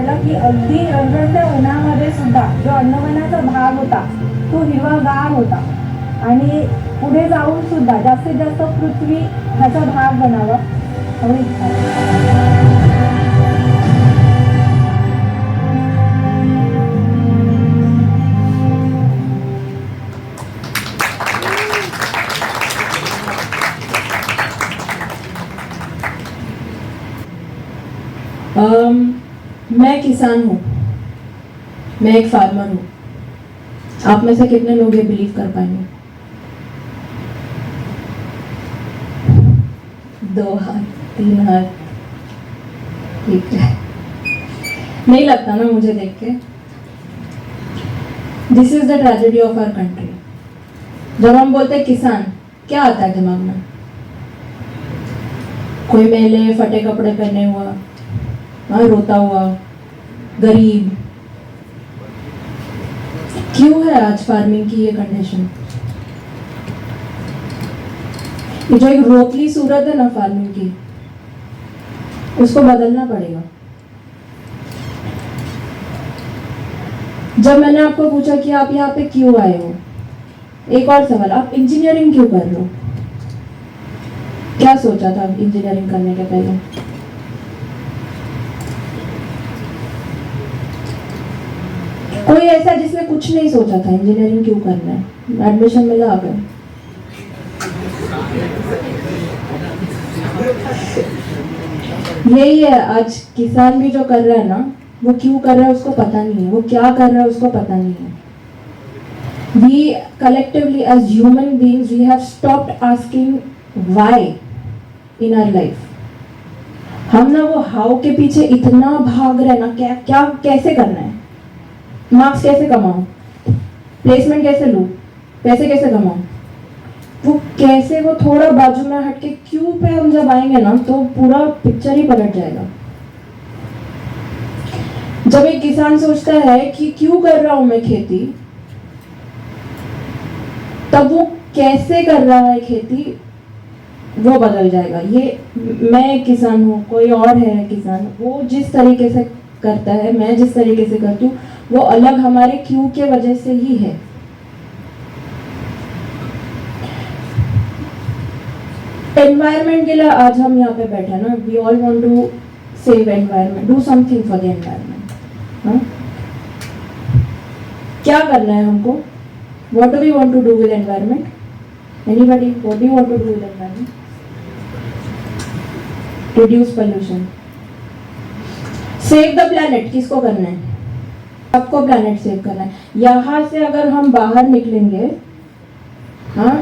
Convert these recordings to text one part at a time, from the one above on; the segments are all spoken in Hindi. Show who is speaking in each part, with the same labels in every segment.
Speaker 1: कळलं की अगदी रखरखत्या उन्हामध्ये सुद्धा जो अन्नवनाचा भाग होता तो हिरवागार होता आणि पुढे जाऊन सुद्धा जास्तीत जास्त पृथ्वी ह्याचा भाग बनावा एवढी इच्छा आहे.
Speaker 2: मैं किसान हूँ, मैं एक फार्मर हूँ. आप में से कितने लोग ये बिलीव कर पाएंगे? 2 हाथ, 3 हाथ. ठीक है, नहीं लगता ना मुझे देख के. This is the tragedy of our country. जब हम बोलते हैं किसान, क्या आता है दिमाग में? कोई मेले फटे कपड़े पहने हुआ, रोता हुआ, गरीब. क्यों है आज फार्मिंग की ये कंडीशन? ये जो एक रोतली सूरत है ना फार्मिंग की, उसको बदलना पड़ेगा. जब मैंने आपको पूछा कि आप यहाँ पे क्यों आए हो, एक और सवाल, आप इंजीनियरिंग क्यों कर रहे हो? क्या सोचा था इंजीनियरिंग करने के पहले? कोई ऐसा जिसने कुछ नहीं सोचा था इंजीनियरिंग क्यों करना है, एडमिशन मिला आ गए. यही है आज किसान भी जो कर रहा है ना, वो क्यों कर रहा है उसको पता नहीं है, वो क्या कर रहा है उसको पता नहीं है. We collectively as human beings we have stopped asking why in our life. हम ना वो हाउ के पीछे इतना भाग रहे हैं ना, क्या क्या कैसे करना है, मार्क्स कैसे कमाऊं, प्लेसमेंट कैसे लूं, पैसे कैसे कमाऊं, वो कैसे, वो थोड़ा बाजू में हटके क्यों पे हम जब आएंगे ना तो पूरा पिक्चर ही पलट जाएगा. जब एक किसान सोचता है कि क्यों कर रहा हूं मैं खेती, तब वो कैसे कर रहा है खेती वो बदल जाएगा. ये मैं एक किसान हूँ, कोई और है किसान, वो जिस तरीके से करता है, मैं जिस तरीके से करती हूँ, वो अलग हमारे क्यों के वजह से ही है. एनवायरमेंट के लिए आज हम यहाँ पे बैठे हैं ना, we all want to save environment, do something for the environment. क्या करना है हमको? What do we want to do with environment? Anybody, what do you want to do with environment? Reduce pollution, save the planet. किसको करना है? सबको प्लैनेट सेव करना है. यहाँ से अगर हम बाहर निकलेंगे, हाँ,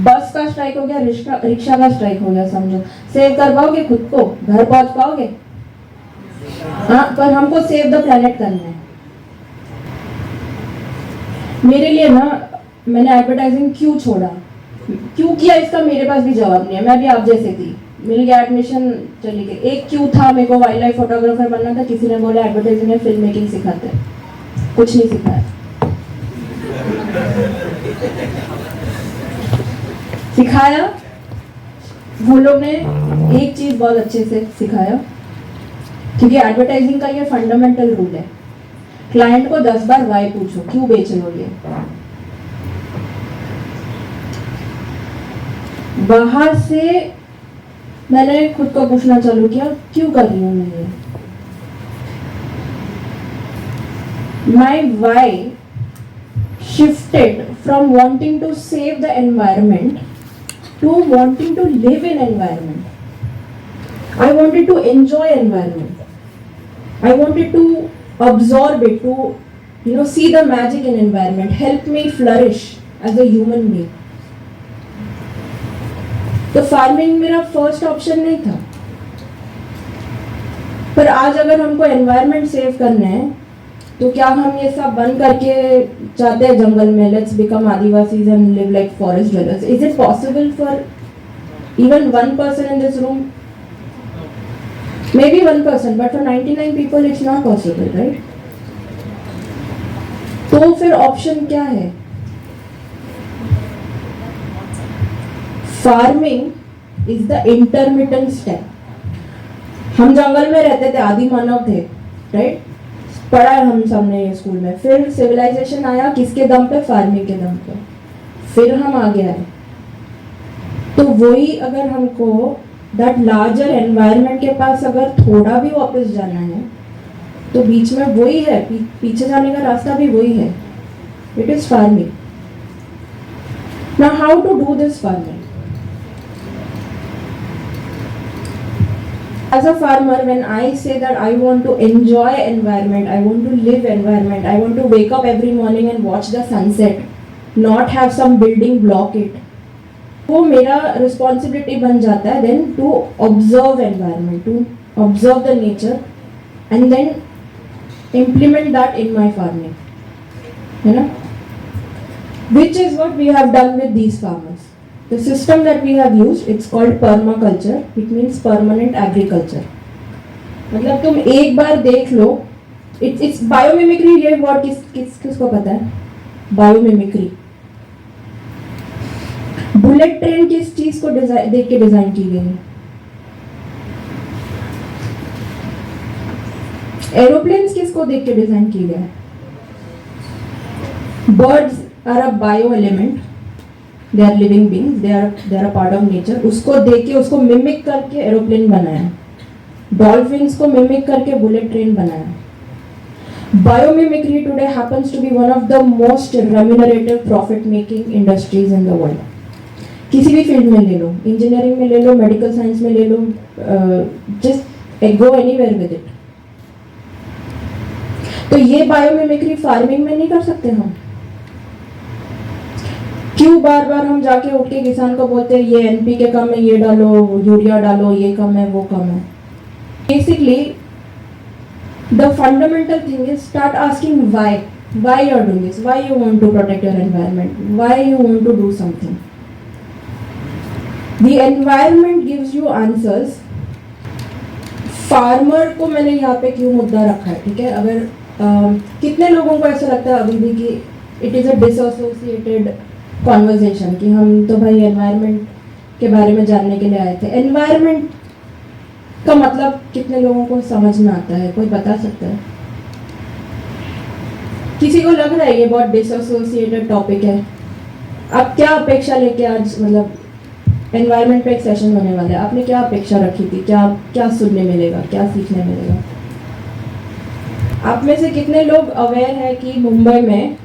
Speaker 2: बस का स्ट्राइक हो गया, रिक्शा का स्ट्राइक हो गया, समझो, सेव कर पाओगे खुद को? घर पहुंच पाओगे? हाँ, पर हमको सेव द प्लैनेट करना है. मेरे लिए ना, मैंने एडवर्टाइजिंग क्यों छोड़ा, क्यों किया, इसका मेरे पास भी जवाब नहीं है. मैं भी आप जैसे थी, मिल गया एडमिशन, चली गई. एक क्यों था, मेरे को वाइल्ड लाइफ फोटोग्राफर बनना था. किसी ने बोला एडवर्टाइजिंग में फिल्म मेकिंग सिखाते हैं, कुछ नहीं सिखाया. सिखाया वो लोग ने एक चीज बहुत अच्छे से सिखाया, क्योंकि एडवर्टाइजिंग का ये फंडामेंटल रूल है, क्लाइंट को 10 बार वाई पूछो, क्यों बेच रहे हो ये. बाहर से मैंने खुद को पूछना चालू किया, क्यों कर रही हूँ मैं ये. माई Y shifted from wanting to save the environment to wanting to live in environment. I wanted to enjoy environment. I wanted to absorb it, to see the magic in environment, help me flourish as a human being. तो फार्मिंग मेरा फर्स्ट ऑप्शन नहीं था, पर आज अगर हमको एनवायरनमेंट सेव करना है तो क्या हम ये सब बंद करके चाहते हैं जंगल में, let's become Adivasis and live like forest dwellers? Is it possible for even 1% in this room? Maybe 1%, but for 99 people it's not possible, right? तो फिर ऑप्शन क्या है? Farming is the intermittent step. हम जंगल में रहते थे, आदि मानव थे, राइट? पढ़ा है हम सबने ये स्कूल में। फिर सिविलाइजेशन आया किसके दम पे? फार्मिंग के दम पे। फिर हम आगे आए। तो वही अगर हमको दैट लार्जर एनवायरनमेंट के पास अगर थोड़ा भी वापस जाना है तो बीच में वही है, पीछे जाने का रास्ता भी वही है। It is farming. Now how to do this farming? As a farmer, when I say that I want to enjoy environment, I want to live environment, I want to wake up every morning and watch the sunset, not have some building block it, वो मेरा responsibility बन जाता है then to observe environment, to observe the nature and then implement that in my farming, है ना? Which is what we have done with these farmers. The system that we have used, it's called permaculture. It means permanent agriculture. मतलब तुम एक बार देख लो, it's biomimicry. ये word किसको पता है? Biomimicry. बुलेट ट्रेन किस चीज को देख के डिजाइन की गई है? एरोप्लेन्स किसको देख के डिजाइन की गई है? Birds are a bio element, they are living beings, they are a part of nature. उसको देख के, उसको मिमिक करके एरोप्लेन बनाया। डॉल्फिन्स को मिमिक करके बुलेट ट्रेन बनाया। Biomimicry today happens to be one of the most remunerative profit making industries in the world. किसी भी फील्ड में ले लो, इंजीनियरिंग में ले लो, मेडिकल साइंस में ले लो, just go anywhere with it. तो ये बायोमिमिक्री फार्मिंग में नहीं कर सकते हम? क्यों बार बार हम जाके उठ के किसान को बोलते हैं ये एनपीके कम है, ये डालो, यूरिया डालो, ये कम है, वो कम है? Basically the fundamental thing is start asking why you are doing this, why you want to protect your environment, why you want to do something. The environment gives you answers. Farmer को मैंने यहाँ पे क्यों मुद्दा रखा है, ठीक है? अगर कितने लोगों को ऐसा लगता है अभी भी कि it is a dissociated conversation कि हम तो भाई एनवायरनमेंट के बारे में जानने के लिए आए थे। एनवायरनमेंट का मतलब कितने लोगों को समझ में आता है? कोई बता सकता है? किसी को लग रहा है ये बहुत डिसोसिएटेड टॉपिक है? आप क्या अपेक्षा लेके आज मतलब एनवायरनमेंट पे एक सेशन होने वाला है, आपने क्या अपेक्षा रखी थी? क्या सुनने मिलेगा, क्या सीखने मिलेगा? आप में से कितने लोग अवेयर है कि मुंबई में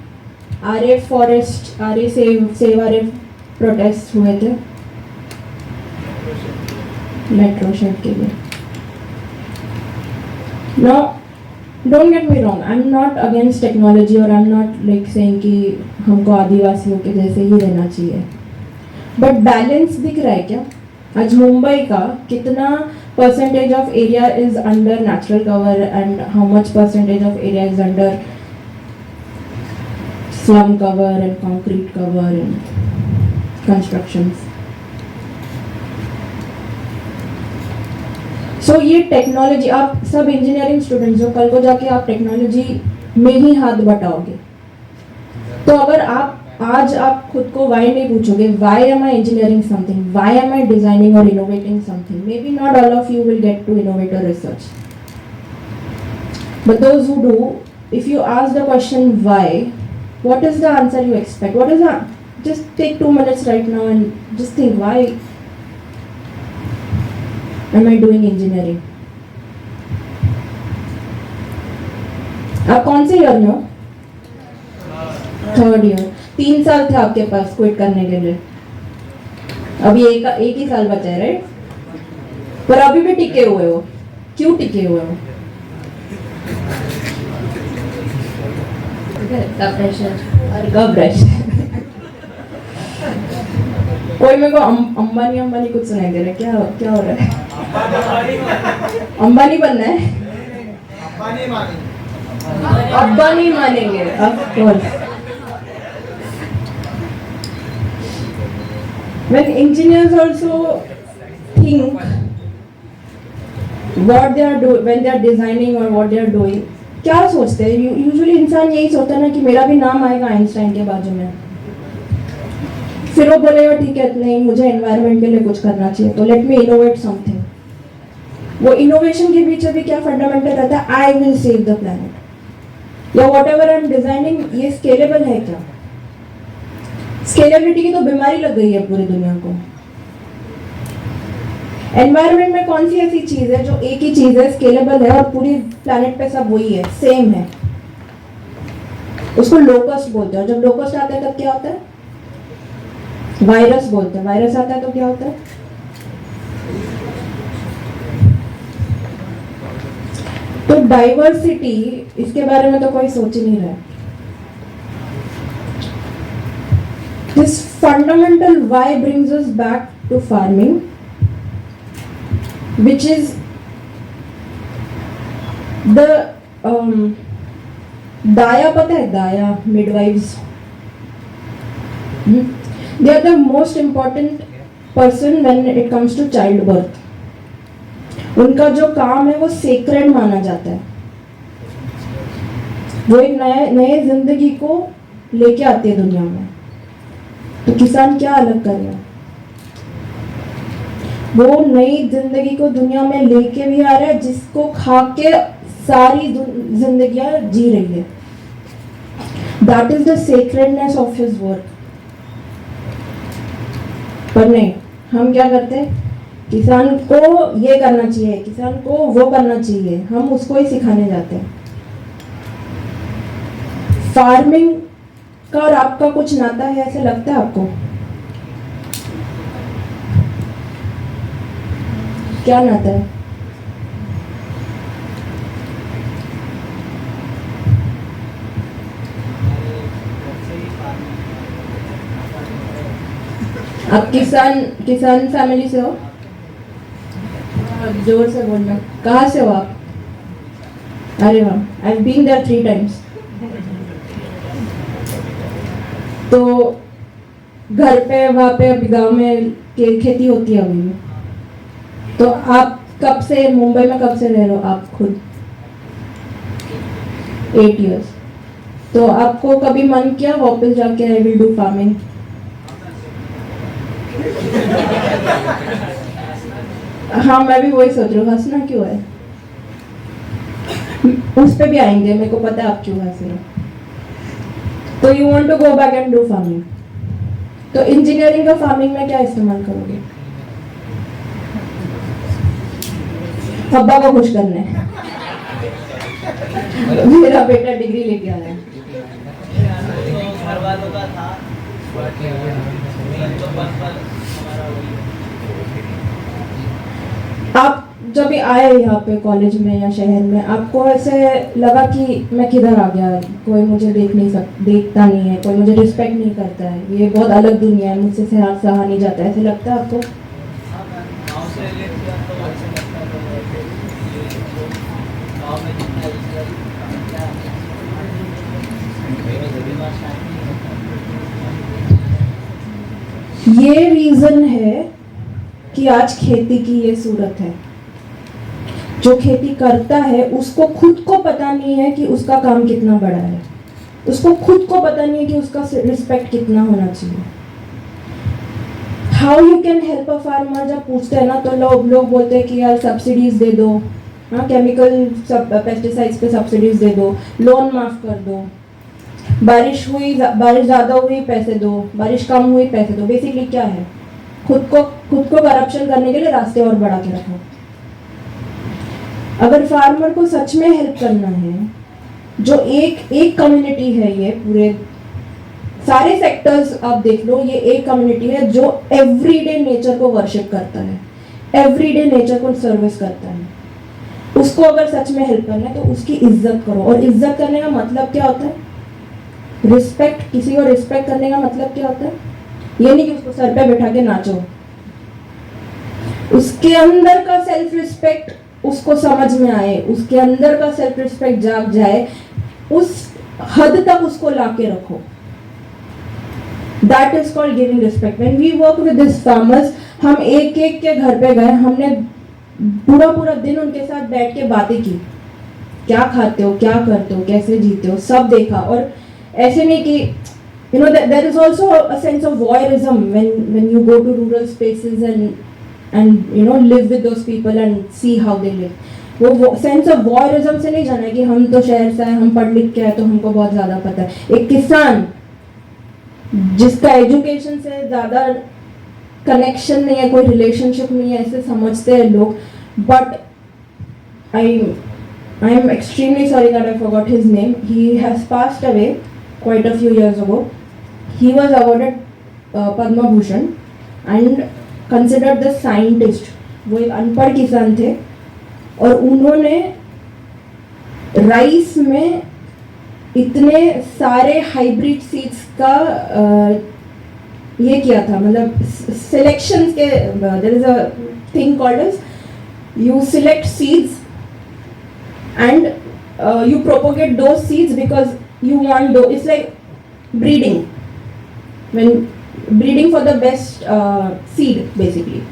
Speaker 2: Aarey forest, Aarey save Aarey protest हुए थे मेट्रो शेड के लिए? No, don't get me wrong, I am not against technology और I am not like saying कि हमको आदिवासियों के जैसे ही रहना चाहिए, बट बैलेंस दिख रहा है क्या? आज मुंबई का कितना percentage of area is under natural cover and how much percentage of area is under slum cover and concrete cover and constructions? So ये टेक्नोलॉजी, आप सब इंजीनियरिंग स्टूडेंट्स हो, कल को जाके आप टेक्नोलॉजी में ही हाथ बटाओगे। तो अगर आज आप खुद को वाई नहीं पूछोगे, why am I engineering something, why am I designing और innovating something, may be not all of you will get to innovate और research, but those who do, if you ask the question why, what is the answer you expect? What is the, just take 2 minutes right now and just think, why am I doing engineering? आप कौन से ईयर में हो? Third year. 3 साल थे आपके पास क्विट करने के लिए, अभी एक ही साल बचा है, राइट? पर अभी भी टिके हुए हो। क्यों टिके हुए हो? कोई मेरे को अंबानी कुछ सुनाई दे रहा है, क्या हो रहा है? अंबानी बनना है? अब्बा नहीं मानेंगे, of course. When engineers also think what they are doing, when they are designing or what they are doing, क्या सोचते हैं? यूजुअली इंसान यही सोचता है ना कि मेरा भी नाम आएगा आइंस्टाइन के बाजू में, फिर वो बोलेगा ठीक है नहीं, मुझे एनवायरनमेंट के लिए कुछ करना चाहिए, तो लेट मी इनोवेट समथिंग। वो इनोवेशन के पीछे भी क्या फंडामेंटल रहता है, I will save the planet, या whatever I am designing, ये स्केलेबल है क्या? स्केलेबिलिटी की तो बीमारी लग गई है पूरी दुनिया को। एनवायरनमेंट में कौन सी ऐसी चीज है जो एक ही चीज है, स्केलेबल है और पूरी प्लैनेट पे सब वही है, सेम है? उसको लोकस्ट बोलते हैं। जब लोकस्ट आता है तब क्या होता है? वायरस बोलते हैं। वायरस आता है तो क्या होता है? तो डाइवर्सिटी, इसके बारे में तो कोई सोच ही नहीं रहा है। This fundamental why brings us back to farming, which is the दाया, पता है दाया, midwives, they are the most important person when it comes to childbirth. उनका जो काम है वो सेक्रेड माना जाता है। वो एक नए जिंदगी को लेके आती है दुनिया में। तो किसान क्या अलग कर रहा है? वो नई जिंदगी को दुनिया में लेके भी आ रहा है, जिसको खा के सारी जिंदगियां जी रही है। That is the sacredness of his work. पर नहीं, हम क्या करते हैं? किसान को ये करना चाहिए, किसान को वो करना चाहिए, हम उसको ही सिखाने जाते हैं। फार्मिंग का और आपका कुछ नाता है ऐसे लगता है आपको? क्या नाता है? आप किसान फैमिली से हो? जोर से बोलना। कहाँ से हो आप? अरे वाह, I have been there 3 times। तो घर पे वहाँ पे अभी गांव में खेती होती है अभी भी। तो आप कब से मुंबई में कब से रह रहे हो आप खुद? 8 years। तो आपको कभी मन किया वापस जाके आई विल डू फार्मिंग? हाँ, मैं भी वही सोच रही हूँ। हंसना क्यों है? उस पे भी आएंगे, मेरे को पता है आप क्यों हंस रहे हो। तो you want to go back and do farming. तो इंजीनियरिंग का फार्मिंग में क्या इस्तेमाल करोगे? अब्बा को खुश करने। मेरा बेटा डिग्री लेके आया है। आप जब भी आए यहाँ पे कॉलेज में या शहर में, आपको ऐसे लगा कि मैं किधर आ गया, कोई मुझे देखता नहीं है, कोई मुझे रिस्पेक्ट नहीं करता है, ये बहुत अलग दुनिया है, मुझसे सहा नहीं जाता, ऐसे लगता है आपको? ये रीजन है कि आज खेती की ये सूरत है। जो खेती करता है उसको खुद को पता नहीं है कि उसका काम कितना बड़ा है, उसको खुद को पता नहीं है कि उसका रिस्पेक्ट कितना होना चाहिए। How you can help a farmer जब पूछते हैं ना, तो लोग बोलते हैं कि यार सब्सिडीज दे दो, हाँ, केमिकल पेस्टिसाइड्स पे सब्सिडीज दे दो, लोन माफ कर दो, बारिश ज़्यादा हुई पैसे दो, बारिश कम हुई पैसे दो। बेसिकली क्या है? खुद को करप्शन करने के लिए रास्ते और बढ़ा के रखो। अगर फार्मर को सच में हेल्प करना है, जो एक कम्युनिटी है, ये पूरे सारे सेक्टर्स आप देख लो, ये एक कम्युनिटी है जो एवरीडे नेचर को वर्शिप करता है, एवरीडे नेचर को सर्विस करता है। उसको अगर सच में हेल्प करना है तो उसकी इज्जत करो। और इज्जत करने का मतलब क्या होता है? रिस्पेक्ट। किसी को रिस्पेक्ट करने का मतलब क्या होता है? ये नहीं कि उसको सर पे बैठा के नाचो। उसके अंदर का सेल्फ रिस्पेक्ट उसको समझ में आए, उसके अंदर का सेल्फ रिस्पेक्ट जाग जाए, उस हद तक उसको लाके रखो। That is called giving respect. When we work with these farmers, हम एक एक के घर पे गए, हमने पूरा दिन उनके साथ बैठ के बातें की। क्या खाते हो, क्या करते हो, कैसे जीते हो, सब देखा। और ऐसे नहीं कि there is also a sense of voyeurism when you go to rural spaces and and live with those people and see how they live. वो सेंस ऑफ वॉयरिज्म से नहीं जाना कि हम तो शहर से हैं, हम पढ़ लिख के हैं तो हमको बहुत ज़्यादा पता है. एक किसान जिसका एजुकेशन से ज़्यादा कनेक्शन नहीं है, कोई रिलेशनशिप नहीं है, ऐसे समझते हैं लोग. But I am extremely sorry that I forgot his name. He has passed away quite a few years ago. He was awarded Padma Bhushan and considered the scientist. वो एक अनपढ़ किसान थे और उन्होंने राइस में इतने सारे हाइब्रिड सीड्स का ये किया था, मतलब सिलेक्शन के there is a thing called as you select seeds and you propagate those seeds because you want those. It's like breeding, when breeding for the best seed basically.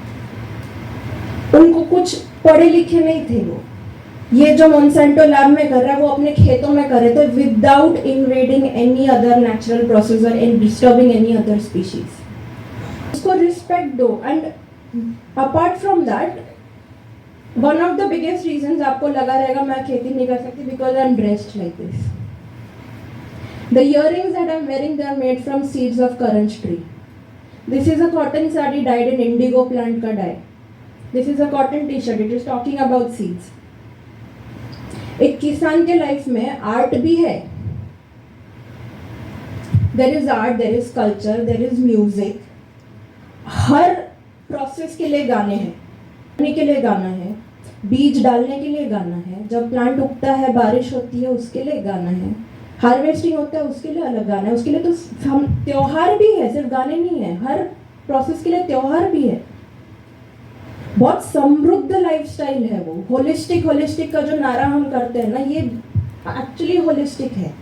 Speaker 2: उनको कुछ पढ़े लिखे नहीं थे वो. ये जो मोन्सेंटो लैब में कर रहा है वो अपने खेतों में कर रहे थे without invading any other natural process और in disturbing any other species. उसको रिस्पेक्ट दो. And apart from that, one of the biggest reasons आपको लगा रहेगा मैं खेती नहीं कर सकती because I am dressed like this. The earrings that I am wearing they are made from seeds of karanj tree. This is a cotton sari dyed in indigo plant का dye. This is a cotton T shirt. It is talking about seeds. एक किसान के लाइफ में आर्ट भी है. There is art, there is culture, there is music. हर प्रोसेस के लिए गाने हैं. के लिए गाना है, बीज डालने के लिए गाना है, जब प्लांट उगता है बारिश होती है उसके लिए गाना है, हार्वेस्टिंग होता है उसके लिए अलग गाना है. उसके लिए तो हम त्योहार भी है, सिर्फ गाने नहीं है. हर प्रोसेस के लिए त्योहार भी है. बहुत समृद्ध लाइफस्टाइल है वो. होलिस्टिक का जो नारा हम करते हैं ना, ये एक्चुअली होलिस्टिक है.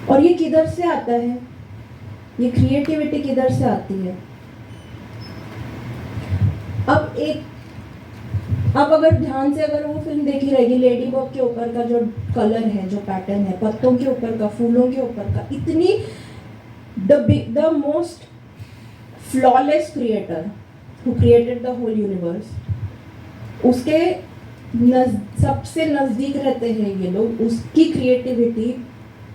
Speaker 2: और ये किधर से आता है? ये क्रिएटिविटी किधर से आती है? अब अगर ध्यान से अगर वो फिल्म देखी रहेगी, लेडी बॉग के ऊपर का जो कलर है, जो पैटर्न है, पत्तों के ऊपर का, फूलों के ऊपर का, इतनी the most flawless creator who created the whole universe, उसके सबसे नजदीक रहते हैं ये लोग. उसकी क्रिएटिविटी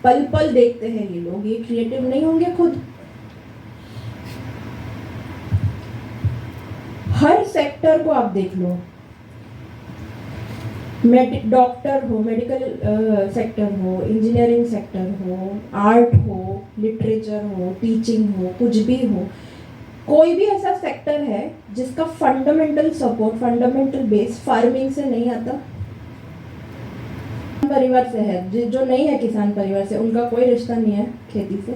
Speaker 2: पल पल देखते हैं ये लोग. ये क्रिएटिव नहीं होंगे खुद? हर सेक्टर को आप देख लो. डॉक्टर हो, मेडिकल सेक्टर हो, इंजीनियरिंग सेक्टर हो, आर्ट हो, लिटरेचर हो, टीचिंग हो, कुछ भी हो, कोई भी ऐसा सेक्टर है जिसका fundamental support, fundamental base farming से नहीं आता. परिवार से है. जो नहीं है किसान परिवार से, उनका कोई रिश्ता नहीं है खेती से.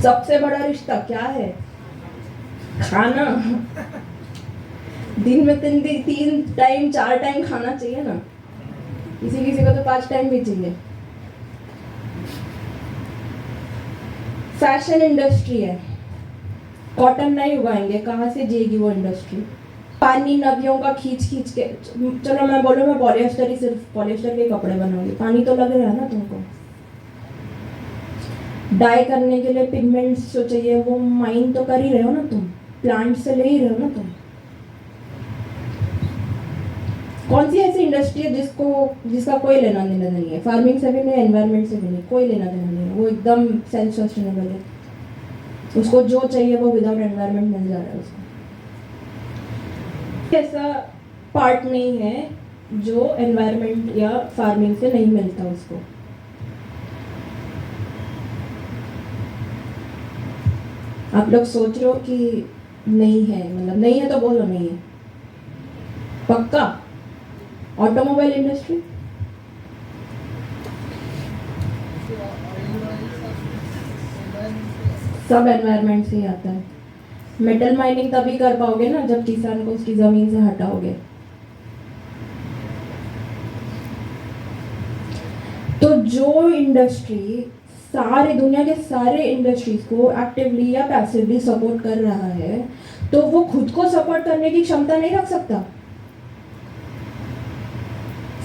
Speaker 2: सबसे बड़ा रिश्ता क्या है? खाना. दिन में 3 टाइम 4 टाइम खाना चाहिए ना. किसी किसी को तो 5 टाइम भी चाहिए. फैशन इंडस्ट्री है. कॉटन नहीं उगाएंगे, कहाँ से जिएगी वो इंडस्ट्री? पानी नदियों का खींच खींच के. चलो मैं बोलूँ मैं पॉलिएस्टर ही, सिर्फ पॉलिएस्टर के कपड़े बनाऊंगी. पानी तो लग रहा है ना तुमको. डाई करने के लिए पिगमेंट्स जो चाहिए वो माइन तो कर ही रहे हो ना तुम. प्लांट से ले ही रहे हो ना तुम. कौन सी ऐसी इंडस्ट्री है जिसका कोई लेना देना नहीं है? फार्मिंग से भी नहीं, एनवायरनमेंट से भी नहीं, कोई लेना देना नहीं है. वो एकदम सेल्फ सस्टेनेबल है. उसको जो चाहिए वो विदाउट एनवायरनमेंट मिल जा रहा है उसको. ऐसा पार्ट नहीं है जो एनवायरनमेंट या फार्मिंग से नहीं मिलता उसको. आप लोग सोच रहे हो कि नहीं है, मतलब नहीं है तो बोलो नहीं है. पक्का? ऑटोमोबाइल इंडस्ट्री, सब एनवायरनमेंट से ही आता है. मेटल माइनिंग तभी कर पाओगे ना जब किसान को उसकी जमीन से हटाओगे. तो जो इंडस्ट्री सारे दुनिया के सारे इंडस्ट्रीज को एक्टिवली या पैसिवली सपोर्ट कर रहा है, तो वो खुद को सपोर्ट करने की क्षमता नहीं रख सकता.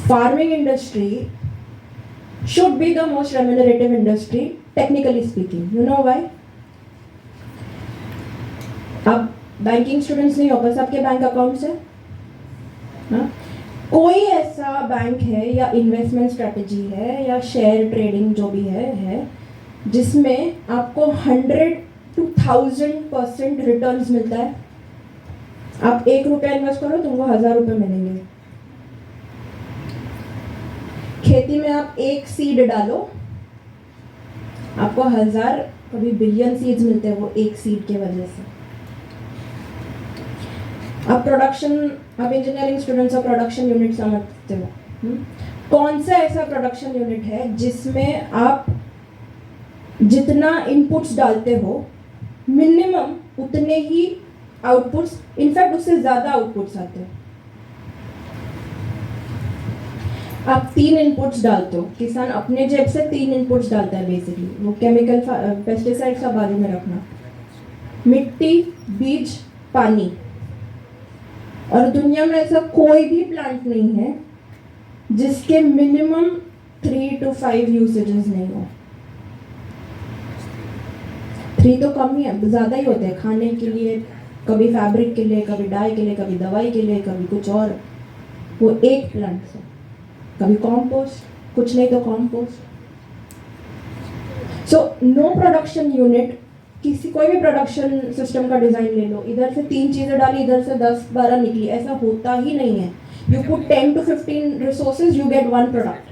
Speaker 2: Farming industry should be the most remunerative industry technically speaking. You know why? आप बैंकिंग स्टूडेंट्स नहीं हो, बस आपके बैंक अकाउंट्स है हाँ? कोई ऐसा बैंक है या इन्वेस्टमेंट स्ट्रेटजी है या शेयर ट्रेडिंग जो भी है जिसमें आपको 100 to 1000% रिटर्न्स मिलता है? आप 1 रुपया इन्वेस्ट करो तुमको 1000 रुपये मिलेंगे। खेती में आप एक सीड डालो, आपको 1000 कभी बिलियन सीड्स मिलते हैं वो एक सीड के वजह से। आप engineering students of production unit समझते हो। कौन सा ऐसा प्रोडक्शन यूनिट है जिसमें आप जितना इनपुट्स डालते हो मिनिमम उतने ही आउटपुट्स, इनफैक्ट उससे ज़्यादा आउटपुट्स आते हैं। आप 3 इनपुट्स डालते हो, किसान अपने जेब से 3 इनपुट्स डालता है बेसिकली। वो केमिकल पेस्टिसाइड्स का बाजू में रखना, मिट्टी, बीज, पानी। और दुनिया में ऐसा कोई भी प्लांट नहीं है जिसके मिनिमम 3 to 5 यूसेजेस नहीं हो। 3 तो कम ही है, ज़्यादा ही होते हैं खाने के लिए, कभी फैब्रिक के लिए, कभी डाई के लिए, कभी दवाई के लिए, कभी कुछ और। वो एक प्लांट से, कभी कॉम्पोस्ट, कुछ नहीं तो compost. So no production unit, किसी कोई भी प्रोडक्शन सिस्टम का डिजाइन ले लो, इधर से 3 चीजें डाली, इधर से 10-12 निकली, ऐसा होता ही नहीं है। You put 10 to 15 resources, you get 1 product.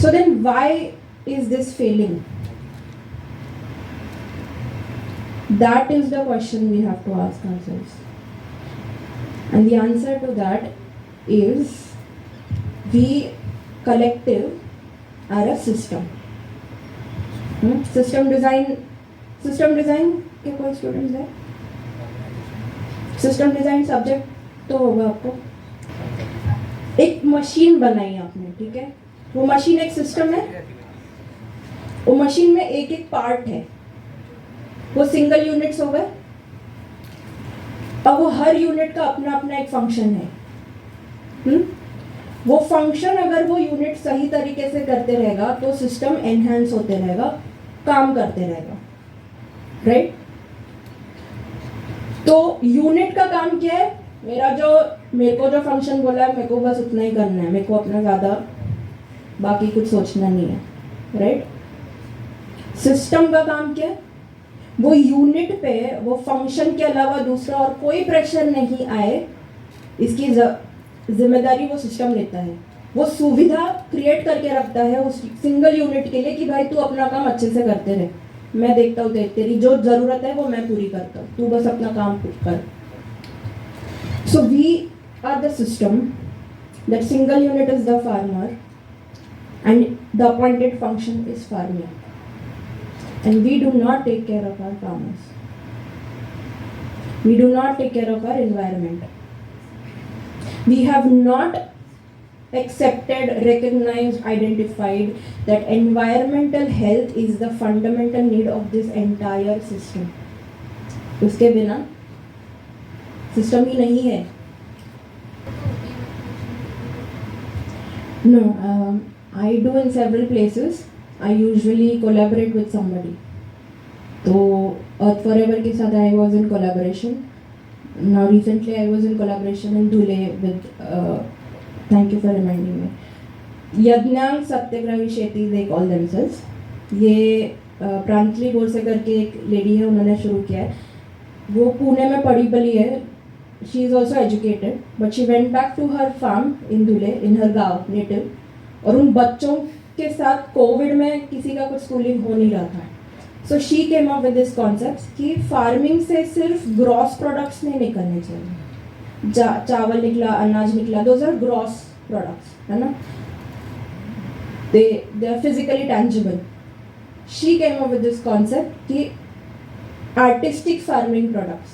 Speaker 2: So then why is this failing? That is the question we have to ask ourselves. And the answer to that is we collective are a system. System design के कोई स्टूडेंट्स है? सिस्टम डिजाइन सब्जेक्ट तो होगा आपको। एक मशीन बनाई आपने, ठीक है, वो मशीन एक सिस्टम है। वो मशीन में एक एक पार्ट है, वो सिंगल यूनिट्स हो गए। अब वो हर यूनिट का अपना अपना एक फंक्शन है। वो फंक्शन अगर वो यूनिट सही तरीके से करते रहेगा तो सिस्टम एनहांस होते रहेगा, काम करते रहेगा, राइट? तो यूनिट का काम क्या है? मेरे को जो फंक्शन बोला है मेरे को बस उतना ही करना है, मेरे को अपना ज़्यादा बाकी कुछ सोचना नहीं है, राइट? सिस्टम का काम क्या है? वो यूनिट पे वो फंक्शन के अलावा दूसरा और कोई प्रेशर नहीं आए, इसकी जिम्मेदारी वो सिस्टम लेता है। वो सुविधा क्रिएट करके रखता है उस सिंगल यूनिट के लिए कि भाई तू अपना काम अच्छे से करते रहे, मैं देखता हूँ तेरी जो ज़रूरत है वो मैं पूरी करता हूँ, तू बस अपना काम कर। So we are the system, that single unit is the farmer and the appointed function is farming. And we do not take care of our farmers. We do not take care of our environment. We have not accepted, recognized, identified that environmental health is the fundamental need of this entire system. उसके बिना सिस्टम ही नहीं है। No, I do in several places. I usually collaborate with somebody. तो Earth Forever के साथ I was in collaboration. Now recently I was in collaboration in Dhule with, thank you for reminding me, यज्ञांग सत्याग्रही क्षेत्रीय they call themselves. ये प्रांतली बोरसे करके एक लेडी है, उन्होंने शुरू किया है। वो पुणे में पढ़ी बली है, she is also educated, but she went back to her farm in Dhule, in her गाँव native, और उन बच्चों के साथ कोविड में किसी का कुछ स्कूलिंग हो नहीं रहा था। So she came up with this concept कि फार्मिंग से सिर्फ ग्रॉस प्रोडक्ट्स नहीं निकलने चाहिए। चावल निकला, अनाज निकला, दोज आर ग्रॉस प्रोडक्ट्स, है ना, they are physically tangible. She came up with this concept कि artistic farming products,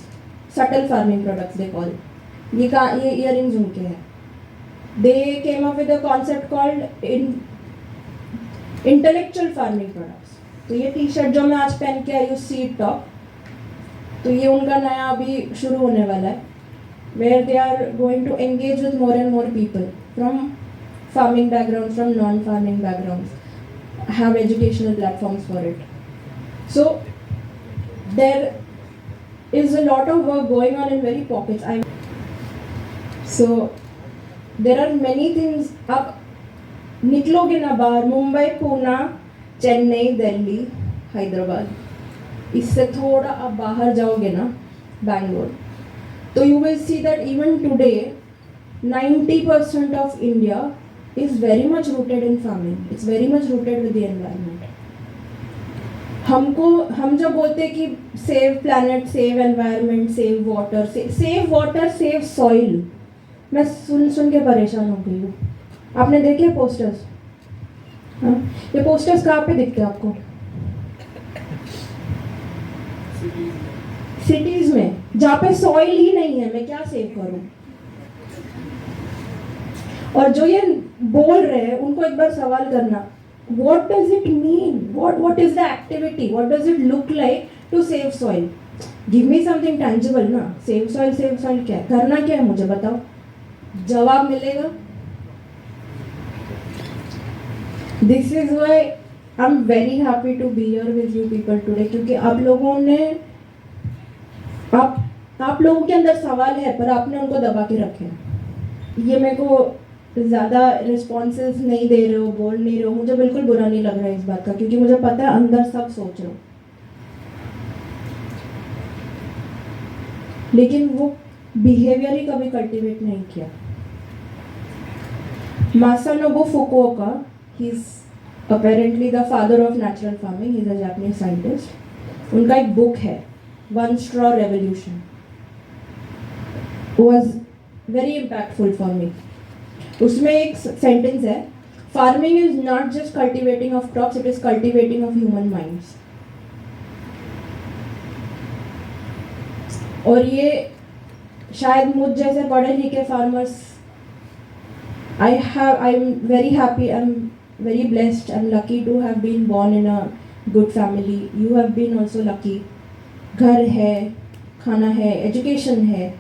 Speaker 2: subtle farming products they call, ये इयरिंग्स उनके हैं। They came up with a concept called intellectual farming products. तो ये टी शर्ट जो मैं आज पहन के आई हूँ, सीड टॉप, तो ये उनका नया अभी शुरू होने वाला है, where they are going to engage with more and more people from farming background, from non farming background, have educational platforms for it. So there is a lot of work going on in very pockets. So there are many things. आप निकलोगे ना बाहर, मुंबई, पुणे, चेन्नई, दिल्ली, हैदराबाद, इससे थोड़ा आप बाहर जाओगे ना, बैंगलोर, तो you will see that even today 90% of India is very much rooted in farming. It's very much rooted with the environment. हम जब बोलते हैं कि save planet, save environment, save water, save soil, मैं सुन के परेशान हो गई हूँ. आपने देखे पोस्टर्स? हाँ, ये पोस्टर्स कहाँ पे दिखते हैं आपको? सिटीज में, जहाँ पे सॉइल ही नहीं है, मैं क्या सेव करूँ? और जो ये बोल रहे हैं उनको एक बार सवाल करना, what does it mean? What is the activity? What does it look like to save soil? Give me something tangible ना. Save soil क्या है? करना क्या है मुझे बताओ. जवाब मिलेगा. This is why I'm very happy to be here with you people today, क्योंकि आप लोगों ने आप लोगों के अंदर सवाल है पर आपने उनको दबा के रखे हैं. ये मेरे को ज़्यादा रिस्पॉन्सेस नहीं दे रहे हो, बोल नहीं रहे हो, मुझे बिल्कुल बुरा नहीं लग रहा है इस बात का, क्योंकि मुझे पता है अंदर सब सोच रहे हो, लेकिन वो बिहेवियर ही कभी कल्टीवेट नहीं किया. Masanobu Fukuoka, he is apparently the father of natural farming, he is a Japanese scientist. उनका एक बुक है, one straw revolution, was very impactful for me. उसमें एक सेंटेंस है, farming is not just cultivating of crops, it is cultivating of human minds. और ये शायद मुझ जैसे पढ़े लिखे farmers, I am very happy, I am very blessed, I am lucky to have been born in a good family. You have been also lucky. घर है, खाना है, एजुकेशन है.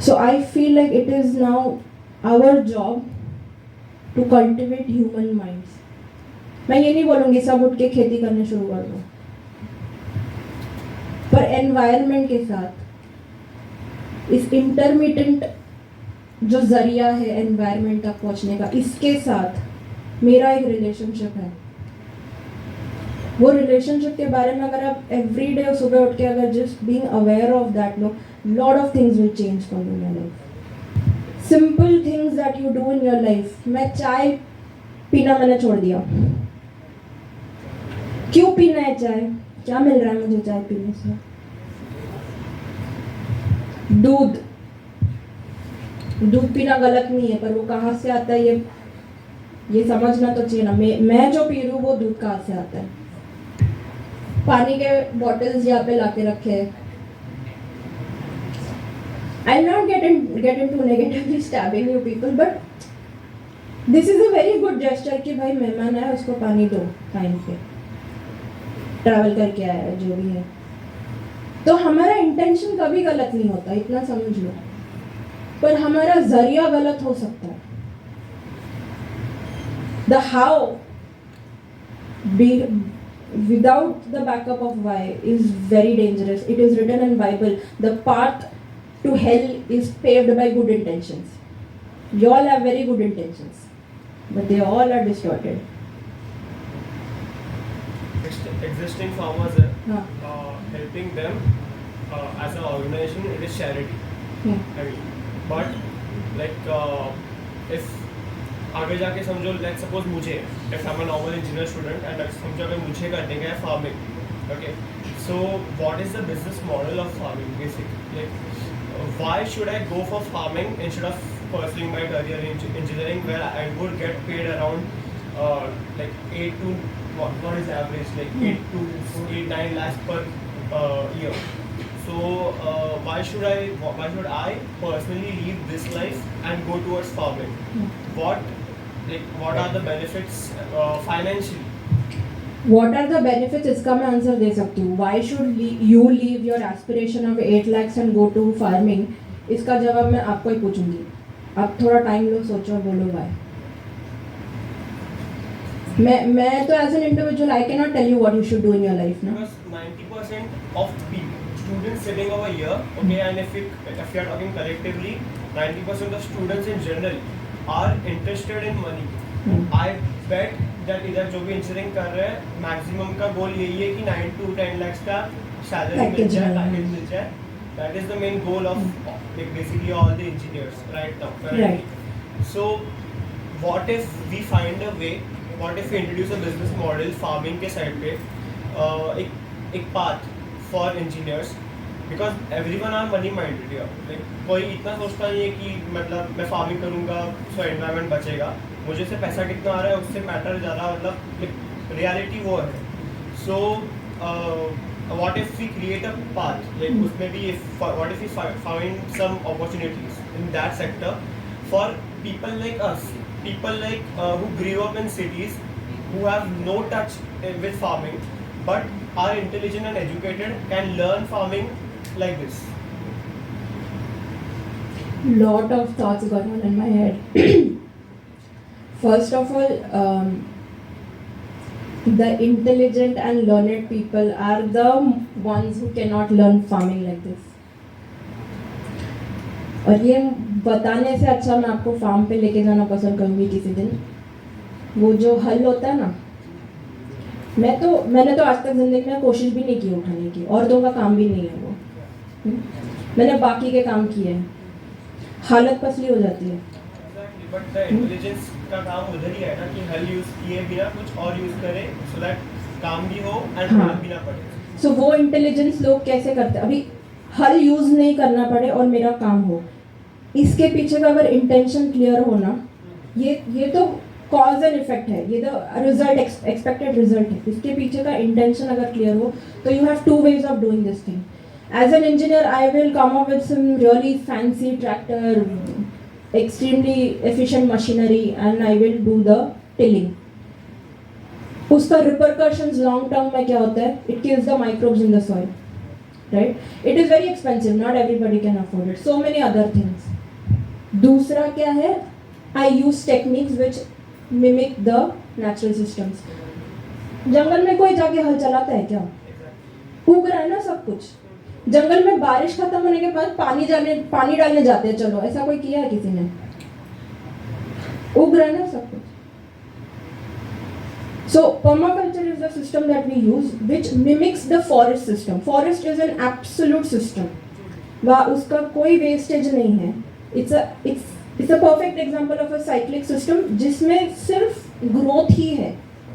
Speaker 2: So I feel like it is now our job to cultivate human minds. मैं ये नहीं बोलूँगी सब उठ के खेती करने शुरू कर दो, पर एनवायरनमेंट के साथ इस इंटरमीडिएट जो जरिया है एनवायरनमेंट तक पहुँचने का, इसके साथ मेरा एक रिलेशनशिप है. वो रिलेशनशिप के बारे में अगर आप एवरी डे सुबह उठ के अगर just being aware of that, lot of things will change for you in your life. Simple things that you do in your life. मैं चाय पीना मैंने छोड़ दिया. क्यों पीना है चाय? क्या मिल रहा है मुझे चाय पीने से? दूध पीना गलत नहीं है, पर वो कहाँ से आता है ये समझना तो चाहिए ना. मैं जो पी रही हूँ वो दूध कहाँ से आता है? पानी के बॉटल्स यहाँ पे लाके रखे हैं. I'll not get into negatively stabbing you people, but this is a very good gesture कि भाई मेहमान आया उसको पानी दो टाइम पे, ट्रैवल करके आया है जो भी है. तो हमारा इंटेंशन कभी गलत नहीं होता, इतना समझ लो, पर हमारा जरिया गलत हो सकता है. The how without the backup of why is very dangerous. It is written in Bible, the path to hell is paved by good intentions. You all have very good intentions, but they all are distorted.
Speaker 3: Existing farmers, helping them as an organization, it is charity. I mean, but like if आगे जाके समझो, let's suppose मुझे, if I'm a normal engineer student and समझो अगर मुझे करने का है farming, okay, so what is the business model of farming basically? Like why should I go for farming instead of pursuing my career in engineering, where I would get paid around like 8 to what is average, like 8 to 9 lakhs per year. So why should I personally leave this life and go towards farming? What are the benefits financially?
Speaker 2: What are the benefits? इसका मैं आंसर दे सकती हूँ. Why should you leave your aspiration of 8 lakhs and go to farming? इसका जवाब मैं आपको ही पूछूंगी. आप थोड़ा टाइम लो, सोचो और बोलो why. मैं तो as an individual I can not tell you what you should do in your life ना.
Speaker 3: Because 90% of students sitting over here, okay, and if you are talking collectively, 90% of students in general are interested in money. I bet that इधर जो भी इंजीनियरिंग कर रहे हैं मैक्सिमम का गोल यही है कि 9 to 10 lakhs का सैलरी मिल जाए, पैकेज मिल जाए. That is the main goal of like basically all the engineers right now currently. So what if we find a way, what if we introduce a business model farming के साइड पे एक path for engineers, because everyone are money minded here. Like कोई इतना सोचता नहीं है कि मतलब मैं फार्मिंग करूँगा so environment बचेगा, मुझे से पैसा कितना आ रहा है उससे मैटर ज़्यादा, मतलब रियलिटी वो है. So what if we create a path, like उसमें भी what if we find some opportunities in that sector for people like us, people like who grew up in cities, who have no touch with farming but are intelligent and educated, can learn farming like this.
Speaker 2: Lot of thoughts going on in my head. First of all, the intelligent and learned people are the ones who cannot learn farming like this. और ये बताने से अच्छा मैं आपको फार्म पे लेके जाना पसंद करूँगी किसी दिन. वो जो हल होता है ना, मैंने तो आज तक जिंदगी में कोशिश भी नहीं की उठाने की, औरतों का काम भी नहीं है वो. मैंने बाकी के काम किए हैं, हालत पसली हो जाती है.
Speaker 3: But the intelligence का काम उधर ही है ना कि हल यूज किए बिना कुछ और यूज करें so that काम भी हो and मेहनत भी ना पड़े.
Speaker 2: So वो इंटेलिजेंस लोग कैसे करते हैं? अभी हल यूज नहीं करना पड़े और मेरा काम हो, इसके पीछे का अगर इंटेंशन क्लियर हो ना, ये तो कॉज एंड इफेक्ट है, ये तो रिजल्ट एक्सपेक्टेड रिजल्ट है. इसके पीछे का इंटेंशन अगर क्लियर हो तो you have 2 ways of doing this thing. As an engineer I will come up with some really fancy tractor, extremely efficient machinery, and I will do the tilling. उसका repercussions long term में क्या होता है? It kills the microbes in the soil, right? It is very expensive. Not everybody can afford it. So many other things. दूसरा क्या है? I use techniques which mimic the natural systems. जंगल में कोई जाके हल चलाता है क्या? उग रहा है ना सब कुछ. जंगल में बारिश खत्म होने के बाद पानी डालने जाते हैं, चलो ऐसा कोई किया है किसी ने? उग रहा है ना सब कुछ. So permaculture is the system that we use which mimics the forest system. Forest is an absolute system. वहाँ उसका कोई वेस्टेज नहीं है. It's a perfect example of a cyclic system जिसमें सिर्फ ग्रोथ ही है,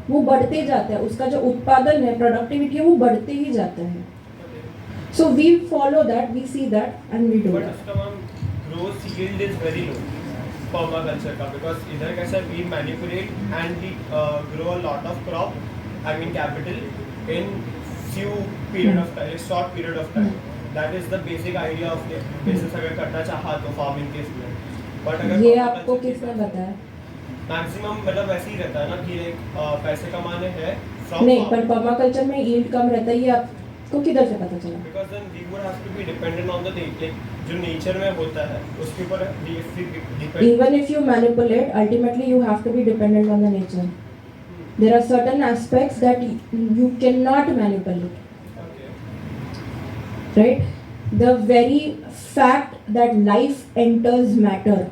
Speaker 2: वो बढ़ते जाता है, उसका जो उत्पादन है, प्रोडक्टिविटी है, वो बढ़ते ही जाता है. So we follow that, we see that, and we do
Speaker 3: But
Speaker 2: that.
Speaker 3: उसका growth yield is very low permaculture का, because इधर कैसा we manipulate and we grow a lot of crop, I mean capital, in few period of time, short period of time. That is the basic idea of the business अगर करना चाहा तो farming के इसमें. But अगर
Speaker 2: ये आपको किसने बताया?
Speaker 3: मैक्सिमम मतलब वैसे ही रहता है ना कि पैसे कमाने हैं from
Speaker 2: नहीं,
Speaker 3: farm.
Speaker 2: पर पर्माकल्चर में यील्ड कम रहता है, ये आपको किधर से पता चला?
Speaker 3: Because then we would have to be dependent on the like जो नेचर में होता है उसके ऊपर we depend.
Speaker 2: Even if you manipulate, ultimately you have to be dependent on the nature. There are certain aspects that you cannot manipulate.
Speaker 3: Okay.
Speaker 2: Right? The very fact that life enters matter,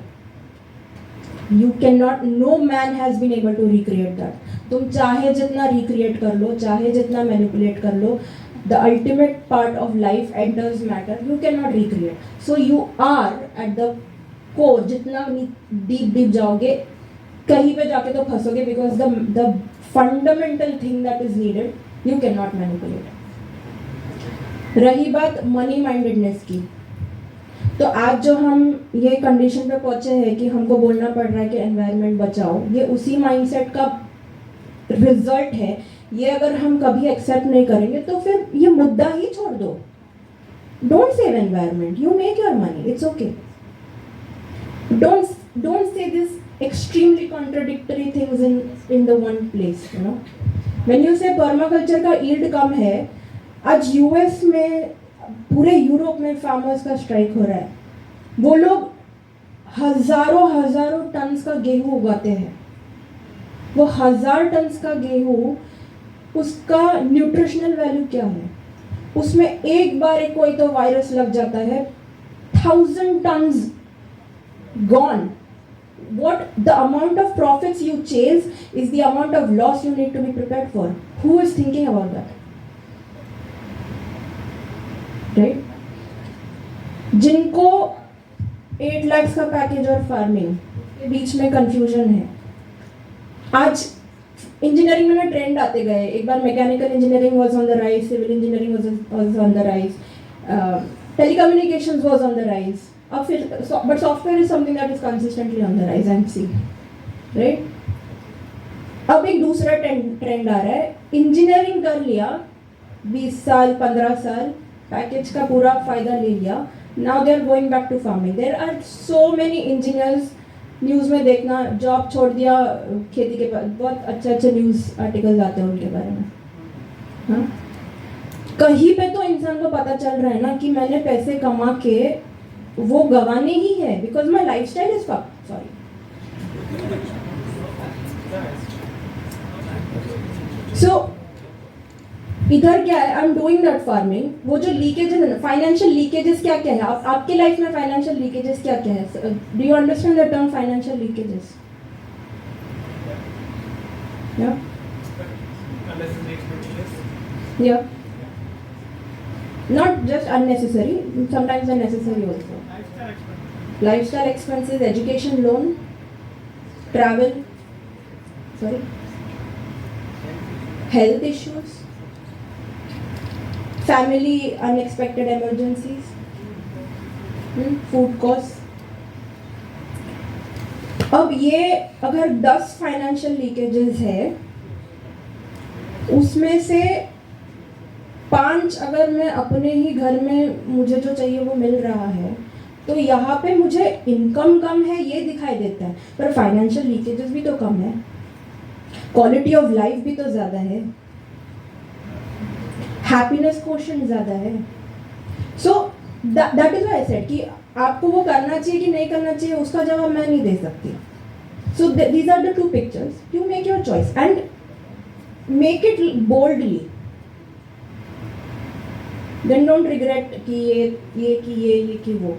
Speaker 2: you cannot, no man has been able to recreate that. तुम चाहे जितना recreate कर लो, चाहे जितना manipulate कर लो, the ultimate part of life enters matter, you cannot recreate. So you are at the core, जितना deep जाओगे कहीं पे जाके तो फंसोगे, because the fundamental thing that is needed you cannot manipulate. रही बात मनी माइंडेडनेस की, तो आज जो हम ये कंडीशन पे पहुंचे हैं कि हमको बोलना पड़ रहा है कि एनवायरनमेंट बचाओ, ये उसी माइंडसेट का रिजल्ट है. ये अगर हम कभी एक्सेप्ट नहीं करेंगे तो फिर ये मुद्दा ही छोड़ दो. Don't save environment, you make your money, it's okay. Don't say this extremely contradictory things in the one place, you know. When you say permaculture का yield कम है, आज यूएस में, पूरे यूरोप में फार्मर्स का स्ट्राइक हो रहा है. वो लोग हजारों टन्स का गेहूं उगाते हैं वो 1000 टन का गेहूँ, उसका न्यूट्रिशनल वैल्यू क्या है? उसमें एक बार एक कोई तो वायरस लग जाता है, 1000 turns gone. What the amount of profits you chase is the amount of loss you need to be prepared for. Who is thinking about that? Right? जिनको 8 लाख का पैकेज और फार्मिंग के बीच में कंफ्यूजन है, आज इंजीनियरिंग में ना ट्रेंड आते गए. एक बार mechanical engineering was on the rise, civil engineering was on the rise, telecommunications was on the rise. अब फिर but software is something that is consistently on the rise and see, right? अब एक दूसरा ट्रेंड आ रहा है. इंजीनियरिंग कर लिया, 20 साल 15 साल, पैकेज का पूरा फायदा ले लिया. Now they are going back to farming. There are so many engineers, news में देखना, जॉब छोड़ दिया खेती के पास. बहुत अच्छे न्यूज़ आर्टिकल्स आते हैं उनके बारे में. हाँ, कहीं पे तो इंसान को पता चल रहा है ना कि मैंने पैसे कमा के वो गंवाने ही है, because my life style is sorry. So इधर क्या है, I am doing that farming. वो जो लीकेजेस है ना, फाइनेंशियल लीकेजेस क्या क्या है आपके लाइफ में? फाइनेंशियल लीकेजेस क्या क्या है? Do you understand the term financial leakages? या या not just unnecessary, sometimes they're necessary also. Lifestyle expenses, education loan, travel, sorry, health issues, family unexpected emergencies, food costs. अब ये अगर 10 फाइनेंशियल लीकेजेस है, उसमें से 5 अगर मैं अपने ही घर में मुझे जो चाहिए वो मिल रहा है, तो यहाँ पे मुझे इनकम कम है ये दिखाई देता है, पर फाइनेंशियल लीकेजेस भी तो कम है, क्वालिटी ऑफ लाइफ भी तो ज़्यादा है, हैप्पीनेस क्वोशंट ज़्यादा है. So that is why I said कि आपको वो करना चाहिए कि नहीं करना चाहिए, उसका जवाब मैं नहीं दे सकती. So these are the 2 pictures. You make your choice and make it boldly. Then don't regret कि ये कि वो.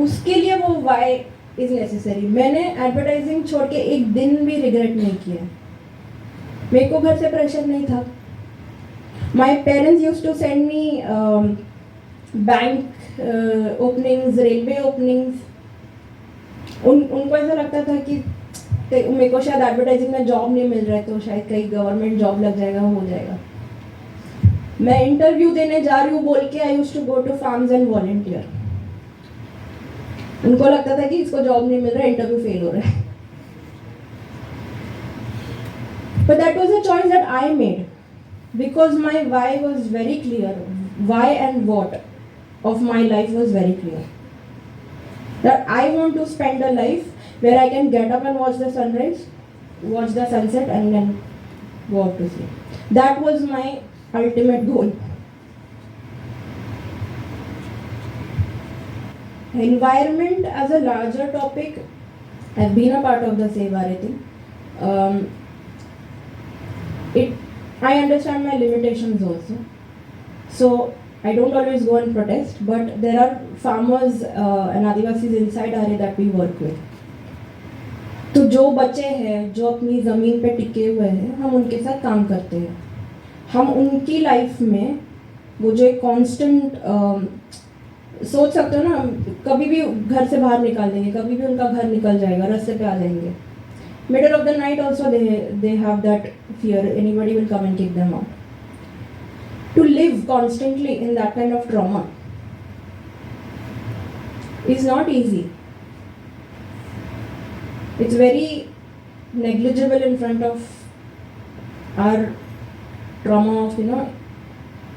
Speaker 2: उसके लिए वो वाई इज नेसेसरी. मैंने एडवर्टाइजिंग छोड़ के एक दिन भी रिग्रेट नहीं किया. मेरे को घर से प्रेशर नहीं था. My parents use to send me bank openings, railway openings. उनको ऐसा लगता था कि मेरे को शायद एडवर्टाइजिंग में जॉब नहीं मिल रहा है, तो शायद कहीं गवर्नमेंट जॉब लग जाएगा, हो जाएगा. मैं इंटरव्यू देने जा रही हूँ बोल के I used to go to farms and volunteer. उनको लगता था कि इसको जॉब नहीं मिल रहा है, इंटरव्यू फेल हो रहा है. But that was a choice that I made because my why was very clear. Why and what of my life was very clear. That I want to spend a life where I can get up and watch the sunrise, watch the sunset, and then go out to sleep. That was my ultimate goal. Environment as a larger topic, I've been a part of the Save Bharat thing. I understand my limitations also. So I don't always go and protest, but there are farmers and Adivasis inside RA that we work with. तो जो बच्चे हैं, जो अपनी ज़मीन पे टिके हुए हैं, हम उनके साथ काम करते हैं. हम उनकी लाइफ में वो जो एक कांस्टेंट सोच सकते हो ना, कभी भी घर से बाहर निकाल देंगे, कभी भी उनका घर निकल जाएगा, रास्ते पे आ जाएंगे. Middle of the night also they have that fear, anybody will come and kick them out. To live constantly in that kind of trauma is not easy. It's very negligible in front of our trauma of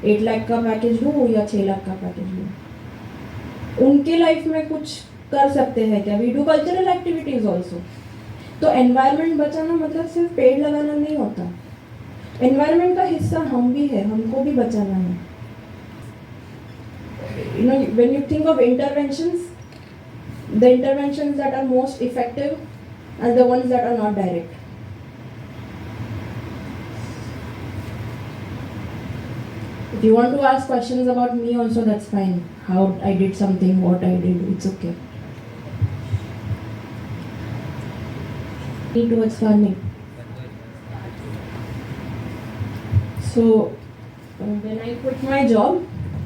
Speaker 2: 8 lakh का पैकेज लूँ या 6 लाख का पैकेज लूँ. उनके लाइफ में कुछ कर सकते हैं क्या? We do cultural activities also. तो एनवायरनमेंट बचाना मतलब सिर्फ पेड़ लगाना नहीं होता. एनवायरनमेंट का हिस्सा हम भी है, हमको भी बचाना है. When you think of interventions, the interventions that are most effective are the ones that are not direct. If you want to ask questions about me also, that's fine. How I did something, what I did, it's okay. Towards farming. So when I quit my job,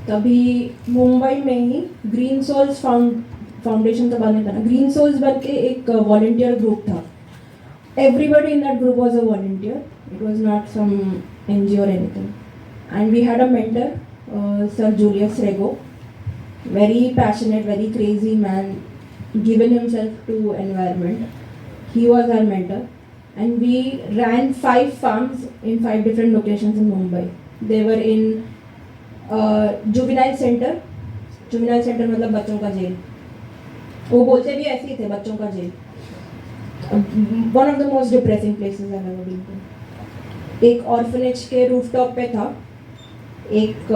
Speaker 2: तभी मुंबई में ही ग्रीन सोल्स फाउंडेशन तो बनने था ना. ग्रीन सोल्स बन के एक वॉलंटियर ग्रुप था. Everybody in that group was a volunteer. It was not some NGO or anything. And we had a mentor, Sir Julius Rego, very passionate, very crazy man, given himself to environment. He was our mentor, and we ran 5 farms in 5 different locations in Mumbai. They were in juvenile center. Juvenile center मतलब बच्चों का जेल. वो बोलते भी ऐसे ही थे, बच्चों का jail. One of the most depressing places I've ever been to. एक ऑर्फनेज के रूफटॉप पे था. एक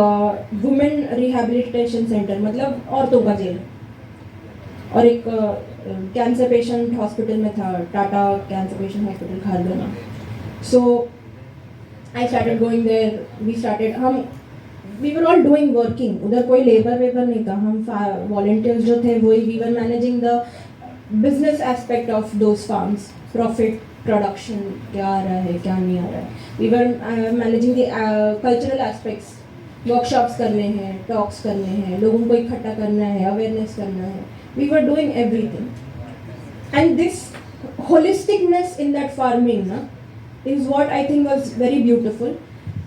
Speaker 2: वुमेन रिहैबिलिटेशन सेंटर मतलब औरतों का जेल. और एक कैंसर पेशेंट हॉस्पिटल में था, टाटा कैंसर पेशेंट हॉस्पिटल खारगना. So I started going there. We were all doing working. उधर कोई लेबर वेबर नहीं था. हम वॉलंटियर्स जो थे वही we were managing the business aspect of those farms. Profit, production, क्या आ रहा है क्या नहीं आ रहा है. We were managing the cultural aspects. Workshops करने हैं, टॉक्स करने हैं, लोगों को इकट्ठा करना है, अवेयरनेस करना है. We were doing everything, and this holisticness in that farming na is what I think was very beautiful.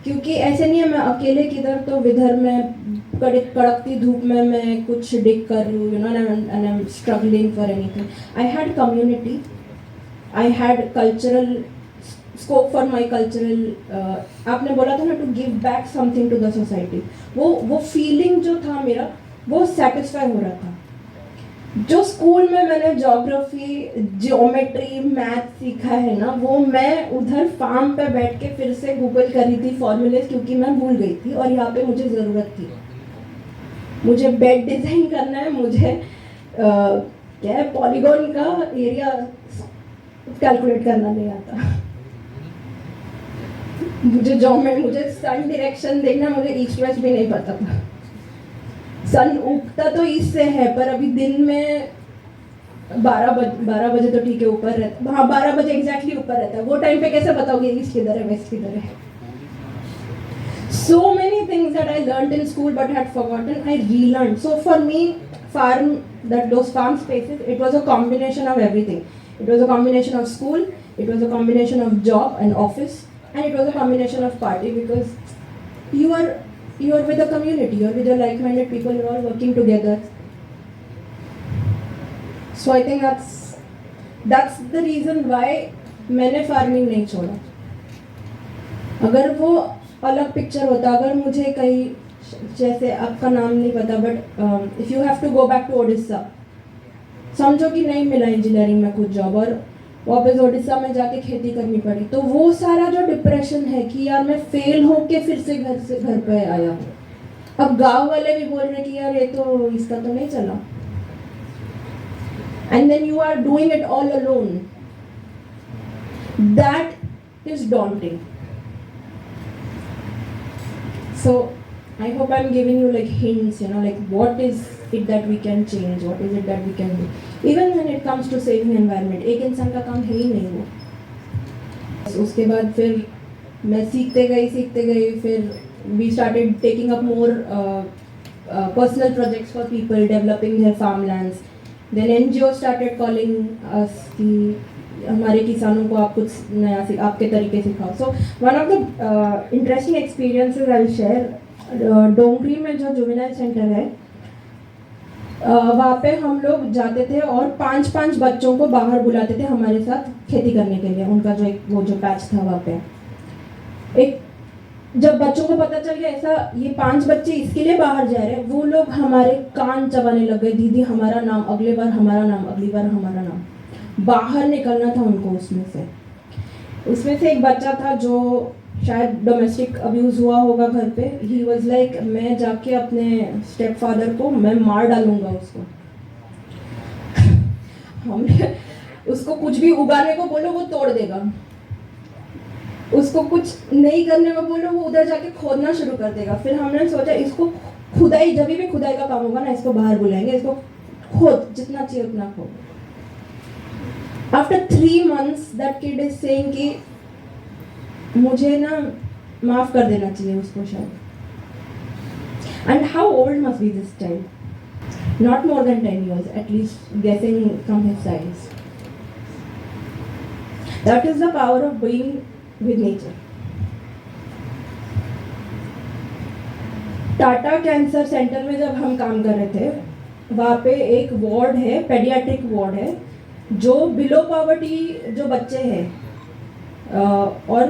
Speaker 2: क्योंकि ऐसे नहीं है मैं अकेले किधर तो विधर में कड़कती धूप में मैं कुछ डिग कर रही हूँ, you know, and I'm struggling for anything. I had community, I had cultural scope for my cultural. आपने बोला था ना to give back something to the society. वो feeling जो था मेरा वो satisfy हो रहा था. जो स्कूल में मैंने ज्योग्राफी, जियोमेट्री, मैथ सीखा है ना, वो मैं उधर फार्म पे बैठ के फिर से गूगल कर रही थी फॉर्मूलेज, क्योंकि मैं भूल गई थी और यहाँ पे मुझे ज़रूरत थी. मुझे बेड डिज़ाइन करना है, मुझे क्या है पॉलीगॉन का एरिया कैलकुलेट करना नहीं आता. मुझे सन डायरेक्शन देखना, मुझे ईस्ट वेस्ट भी नहीं पता था. सन उगता तो ईस्ट से है, पर अभी दिन में 12 बजे तो ठीक है ऊपर रहता. हाँ 12 बजे एग्जैक्टली ऊपर रहता है. वो टाइम पे कैसे बताओगे ईस्ट किधर है वेस्ट किधर है. So many things that I learned in school but had forgotten, I relearned. So for me, those farm spaces, it was a combination of everything. It was a combination of school, it was a combination of job and office, and it was a combination of party, because you are with a community, you are with your like-minded people, you are all working together. So I think that's the reason why मैंने फार्मिंग नहीं छोड़ा. अगर वो अलग पिक्चर होता, अगर मुझे कहीं, जैसे आपका नाम नहीं पता, but if you have to go back to Odisha, समझो कि नहीं मिला इंजीनियरिंग में कुछ जॉब और वापस ओडिशा में जाके खेती करनी पड़ी, तो वो सारा जो डिप्रेशन है कि यार मैं फेल होके फिर से घर पे आया हूँ. अब गांव वाले भी बोल रहे कि यार ये तो इसका तो नहीं चला, and then you are doing it all alone. That is daunting. So I hope I'm giving you like hints, like what is it that we can change, what is it that we can do. Even when it comes to saving environment, एक इंसान का काम है ही नहीं वो. उसके बाद फिर मैं सीखते गई, फिर we started taking up more personal projects for people, developing their farmlands. Then NGO started calling us कि हमारे किसानों को आप कुछ नया आपके तरीके सिखाओ. So one of the interesting experiences I'll share. डोंगरी में जो जुवेनाइल सेंटर है, वहाँ पे हम लोग जाते थे और 5-5 बच्चों को बाहर बुलाते थे हमारे साथ खेती करने के लिए. उनका वो जो पैच था वहाँ पे, जब बच्चों को पता चल गया ऐसा ये 5 बच्चे इसके लिए बाहर जा रहे हैं, वो लोग हमारे कान चबाने लग गए. दीदी हमारा नाम, अगली बार हमारा नाम, अगली बार हमारा नाम. बाहर निकलना था उनको. उसमें से एक बच्चा था जो शायद डोमेस्टिक अब्यूज़ हुआ होगा घर पे. ही वॉज लाइक मैं जाके अपने स्टेप फादर को मैं मार डालूंगा उसको. हमने उसको कुछ भी उगाने को बोलो वो तोड़ देगा. उसको कुछ नहीं करने को बोलो वो उधर जाके खोदना शुरू कर देगा। फिर हमने सोचा इसको खुदाई, जब भी खुदाई का काम होगा ना इसको बाहर बुलाएंगे, इसको खोद, जितना चाहिए उतना खोद। After 3 months that kid is saying कि मुझे ना माफ कर देना चाहिए उसको शायद। And how old must be this child? Not more than 10 years, at least guessing from his size. That is the power of being with nature. Tata cancer centre में जब हम काम कर रहे थे, वहाँ पे एक वार्ड है, पेडियाट्रिक वार्ड है, जो बिलो पॉवर्टी जो बच्चे हैं, और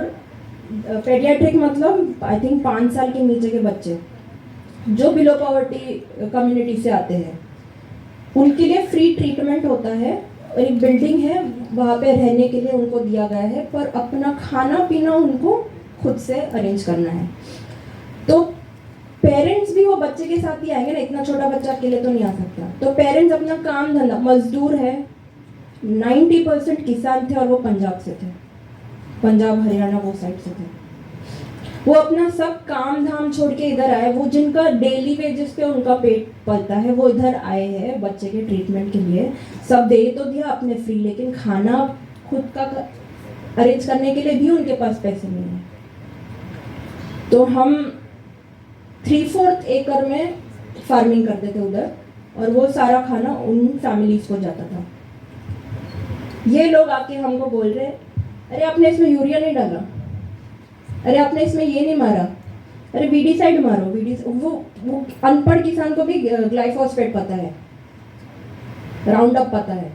Speaker 2: पेडियाट्रिक मतलब आई थिंक 5 साल के नीचे के बच्चे जो बिलो पॉवर्टी कम्युनिटी से आते हैं, उनके लिए फ्री ट्रीटमेंट होता है। और एक बिल्डिंग है वहाँ पे रहने के लिए उनको दिया गया है, पर अपना खाना पीना उनको खुद से अरेंज करना है। तो पेरेंट्स भी वो बच्चे के साथ ही आएंगे ना, इतना छोटा बच्चा अकेले तो नहीं आ सकता। तो पेरेंट्स अपना काम धंधा, मजदूर है, 90% किसान थे और वो पंजाब से थे, पंजाब हरियाणा वो साइड से थे। वो अपना सब काम धाम छोड़ के इधर आए, वो जिनका डेली वेजेस पे उनका पेट पलता है वो इधर आए हैं बच्चे के ट्रीटमेंट के लिए। सब दे तो दिया अपने फ्री, लेकिन खाना खुद का अरेंज करने के लिए भी उनके पास पैसे नहीं है। तो हम 3/4 एकड़ में फार्मिंग करते थे उधर, और वो सारा खाना उन फैमिलीज को जाता था। ये लोग आके हमको बोल रहे, अरे आपने इसमें यूरिया नहीं डाला, अरे आपने इसमें ये नहीं मारा, अरे वीडीसाइड मारो। वो अनपढ़ किसान को भी ग्लाइफोसेट पता है, राउंड अप पता है।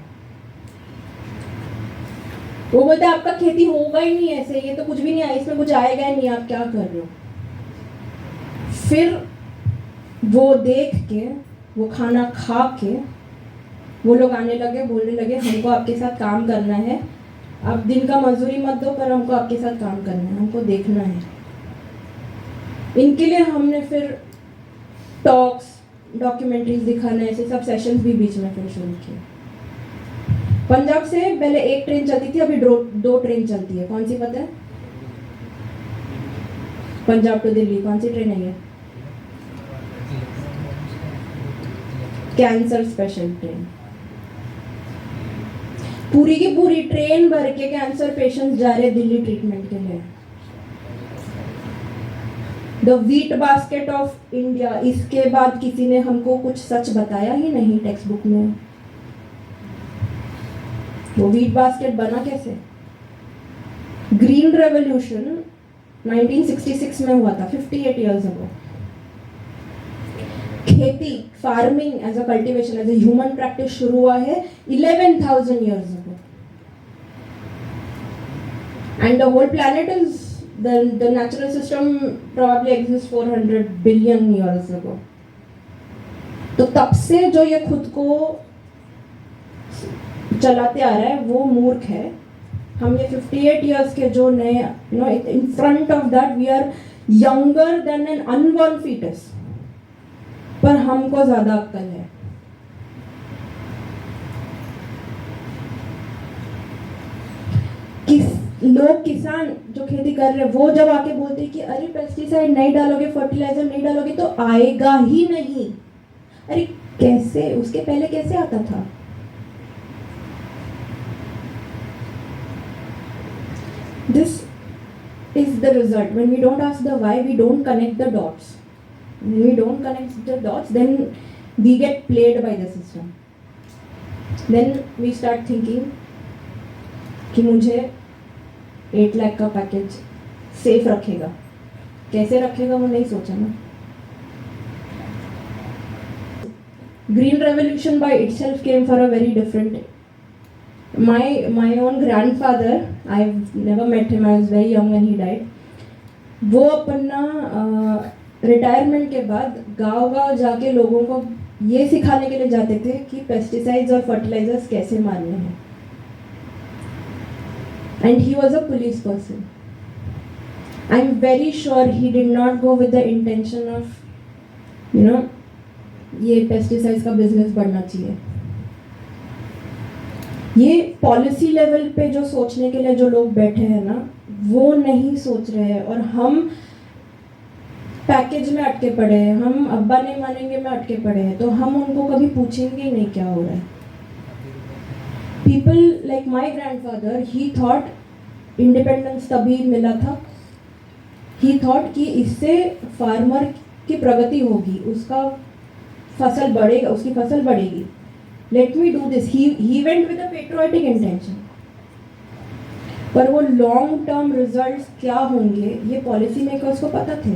Speaker 2: वो बोलते हैं आपका खेती होगा ही नहीं ऐसे, ये तो कुछ भी नहीं आया, इसमें कुछ आएगा ही नहीं, आप क्या कर रहे हो। फिर वो देख के, वो खाना खा के वो लोग आने लगे, बोलने लगे हमको आपके साथ काम करना है, आप दिन का मजदूरी मत दो पर हमको आपके साथ काम करना है, हमको देखना है। इनके लिए हमने फिर टॉक्स, डॉक्यूमेंट्रीज दिखाना, ऐसे सब सेशंस भी बीच में फिर शुरू किए। पंजाब से पहले एक ट्रेन चलती थी, अभी 2 ट्रेन चलती है। कौन सी पता है? पंजाब टू दिल्ली कौन सी ट्रेन है ये? Cancer special train. पूरी की पूरी ट्रेन भर के कैंसर पेशेंट्स जा रहे दिल्ली ट्रीटमेंट के लिए। The wheat basket of India, इसके बाद किसी ने हमको कुछ सच बताया ही नहीं टेक्स्ट बुक में। वो वीट बास्केट बना कैसे? ग्रीन रेवोल्यूशन 1966 में हुआ था, 58 years ago। खेती, farming as a cultivation, as a human practice शुरू हुआ है 11,000 years ago। And the whole planet is, the natural system probably exists 400 billion years ago। तो तब से जो ये खुद को चलाते आ रहा है वो मूर्ख है। हम ये 58 years के जो नए, in front of that we are younger than an unborn fetus, पर हमको ज्यादा अक्ल है। लोग किसान जो खेती कर रहे हैं वो जब आके बोलते हैं कि अरे पेस्टिसाइड नहीं डालोगे, फर्टिलाइजर नहीं डालोगे तो आएगा ही नहीं। अरे कैसे, उसके पहले कैसे आता था? This is the result. When we don't ask the why, we don't connect the dots. When we don't connect the dots, then we get played by the system. Then we start thinking कि मुझे 8 लाख का पैकेज सेफ रखेगा, कैसे रखेगा वो नहीं सोचा ना। Green revolution by itself came for a very different. My own grandfather, I've never met him, I was very young when he died. वो अपना रिटायरमेंट के बाद गांव-गांव जाके लोगों को ये सिखाने के लिए जाते थे कि पेस्टिसाइड्स और फर्टिलाइजर्स कैसे मारने हैं। And he was a police person. I'm very sure he did not go with the intention of, ये पेस्टिसाइड्स का बिजनेस बढ़ना चाहिए। ये पॉलिसी लेवल पे जो सोचने के लिए जो लोग बैठे हैं ना, वो नहीं सोच रहे हैं, और हम पैकेज में अटके पड़े हैं, हम अब्बा नहीं मानेंगे में अटके पड़े हैं, तो हम उनको कभी पूछेंगे ही नहीं क्या हो रहा है. People like my grandfather, he thought independence तभी मिला था, ही थॉट कि इससे फार्मर की प्रगति होगी, उसका फसल बढ़ेगा, उसकी फसल बढ़ेगी. Let me do this. He went with a patriotic intention. पर वो लॉन्ग टर्म रिजल्ट्स क्या होंगे ये पॉलिसी मेकर्स को पता थे,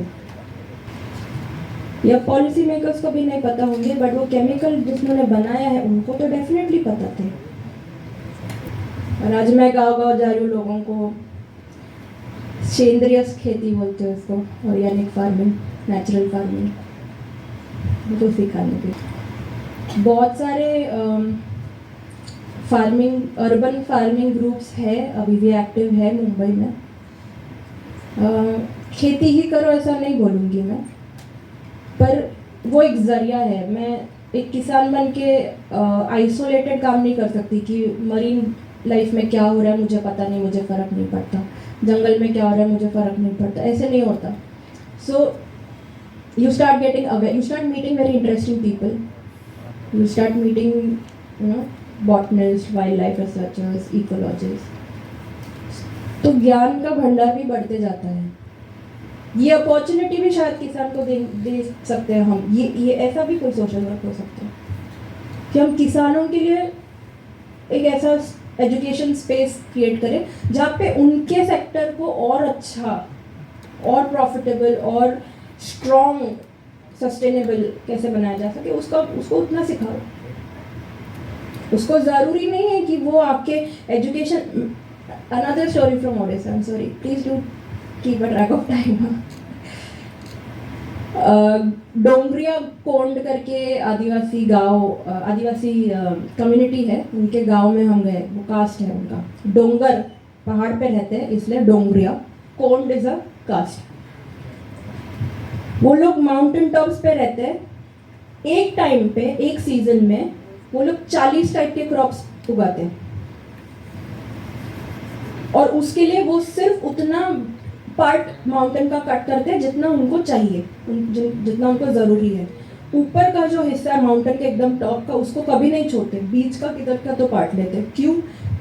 Speaker 2: या पॉलिसी मेकर्स को भी नहीं पता होंगे, बट वो केमिकल जिन्होंने बनाया है उनको तो डेफिनेटली पता थे. और आज मैं गाँव जा रही हूँ, लोगों को सेंद्रिय खेती बोलते हैं उसको, ऑर्गेनिक फार्मिंग, नेचुरल फार्मिंग, वो सिखाने के बहुत सारे फार्मिंग, अर्बन फार्मिंग ग्रुप्स है, अभी भी एक्टिव है मुंबई में. खेती ही करो ऐसा नहीं बोलूँगी मैं, पर वो एक ज़रिया है. मैं एक किसान बन के आइसोलेटेड काम नहीं कर सकती कि मरीन लाइफ में क्या हो रहा है मुझे पता नहीं, मुझे फ़र्क नहीं पड़ता, जंगल में क्या हो रहा है मुझे फ़र्क नहीं पड़ता, ऐसे नहीं होता. सो you start getting aware, you start meeting very interesting people, you start meeting, you know, botanists, wildlife researchers, ecologists. तो ज्ञान का भंडार भी बढ़ते जाता है. ये अपॉर्चुनिटी भी शायद किसान को दे सकते हैं हम. ये ऐसा भी कोई सोशल वर्क हो सकता है कि हम किसानों के लिए एक ऐसा एजुकेशन स्पेस क्रिएट करें जहाँ पे उनके सेक्टर को और अच्छा और प्रॉफिटेबल और स्ट्रॉन्ग सस्टेनेबल कैसे बनाया जा सके, उसको उतना सिखाओ. उसको ज़रूरी नहीं है कि वो आपके education. Another story from Odisha, I am sorry, please do keep a track of time. Dongria Kond करके आदिवासी कम्युनिटी है, उनके गांव में हम गए. वो कास्ट है उनका, डोंगर पहाड़ पे रहते हैं इसलिए डोंगरिया. कोंड इज अ कास्ट. वो लोग माउंटेन टॉप्स पे रहते हैं. एक टाइम पे, एक सीजन में वो लोग 40 टाइप के क्रॉप्स उगाते हैं, और उसके लिए वो सिर्फ उतना पार्ट माउंटेन का कट करते हैं जितना उनको चाहिए, जितना उनको ज़रूरी है. ऊपर का जो हिस्सा है माउंटेन के एकदम टॉप का, उसको कभी नहीं छोड़ते. बीच का किधर का तो काट लेते हैं. क्यों?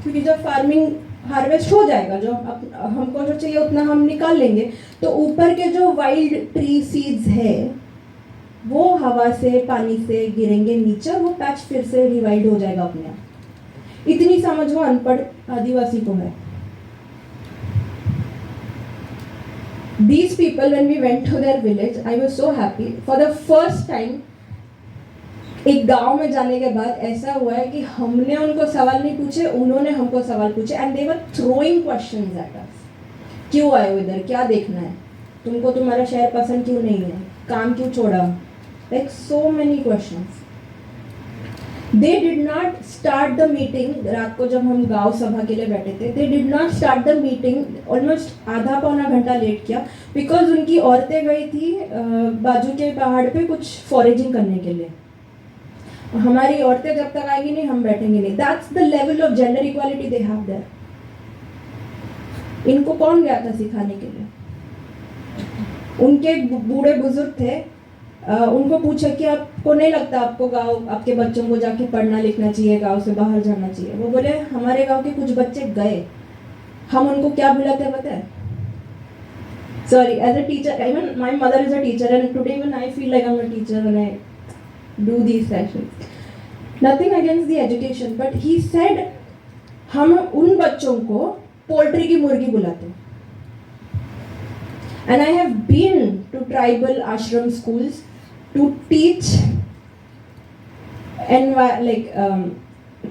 Speaker 2: क्योंकि जब फार्मिंग हार्वेस्ट हो जाएगा, जो हमको जो चाहिए उतना हम निकाल लेंगे, तो ऊपर के जो वाइल्ड ट्री सीड्स है वो हवा से, पानी से गिरेंगे नीचे, वो पैच फिर से रिवाइल्ड हो जाएगा अपने आप. इतनी समझ वो अनपढ़ आदिवासी को है. These people, when we went to their village, I was so happy. For the first time, एक गांव में जाने के बाद ऐसा हुआ है कि हमने उनको सवाल नहीं पूछे, उन्होंने हमको सवाल पूछे. And they were throwing questions at us. क्यों आए हो इधर, क्या देखना है तुमको, तुम्हारा शहर पसंद क्यों नहीं है, काम क्यों छोड़ा, like so many questions. They did not start the meeting. रात को जब हम गांव सभा के लिए बैठे थे, they did not start the meeting. Almost आधा पौना घंटा लेट किया, बिकॉज उनकी औरतें गई थी बाजू के पहाड़ पे कुछ फॉरेजिंग करने के लिए. हमारी औरतें जब तक आएंगी नहीं हम बैठेंगे नहीं. That's the level of gender equality they have their. इनको कौन गया था सिखाने के लिए? उनके बूढ़े बुजुर्ग थे, उनको पूछा कि आपको नहीं लगता आपको गांव, आपके बच्चों को जाके पढ़ना लिखना चाहिए, गांव से बाहर जाना चाहिए? वो बोले हमारे गांव के कुछ बच्चे गए, हम उनको क्या बुलाते हैं पता है? Sorry, as a teacher, even my mother is a teacher, and today when I feel like I'm a teacher when I do these sessions. Nothing against the education, but he said हम उन बच्चों को पोल्ट्री की मुर्गी बुलाते हैं. And I have been to tribal ashram schools to teach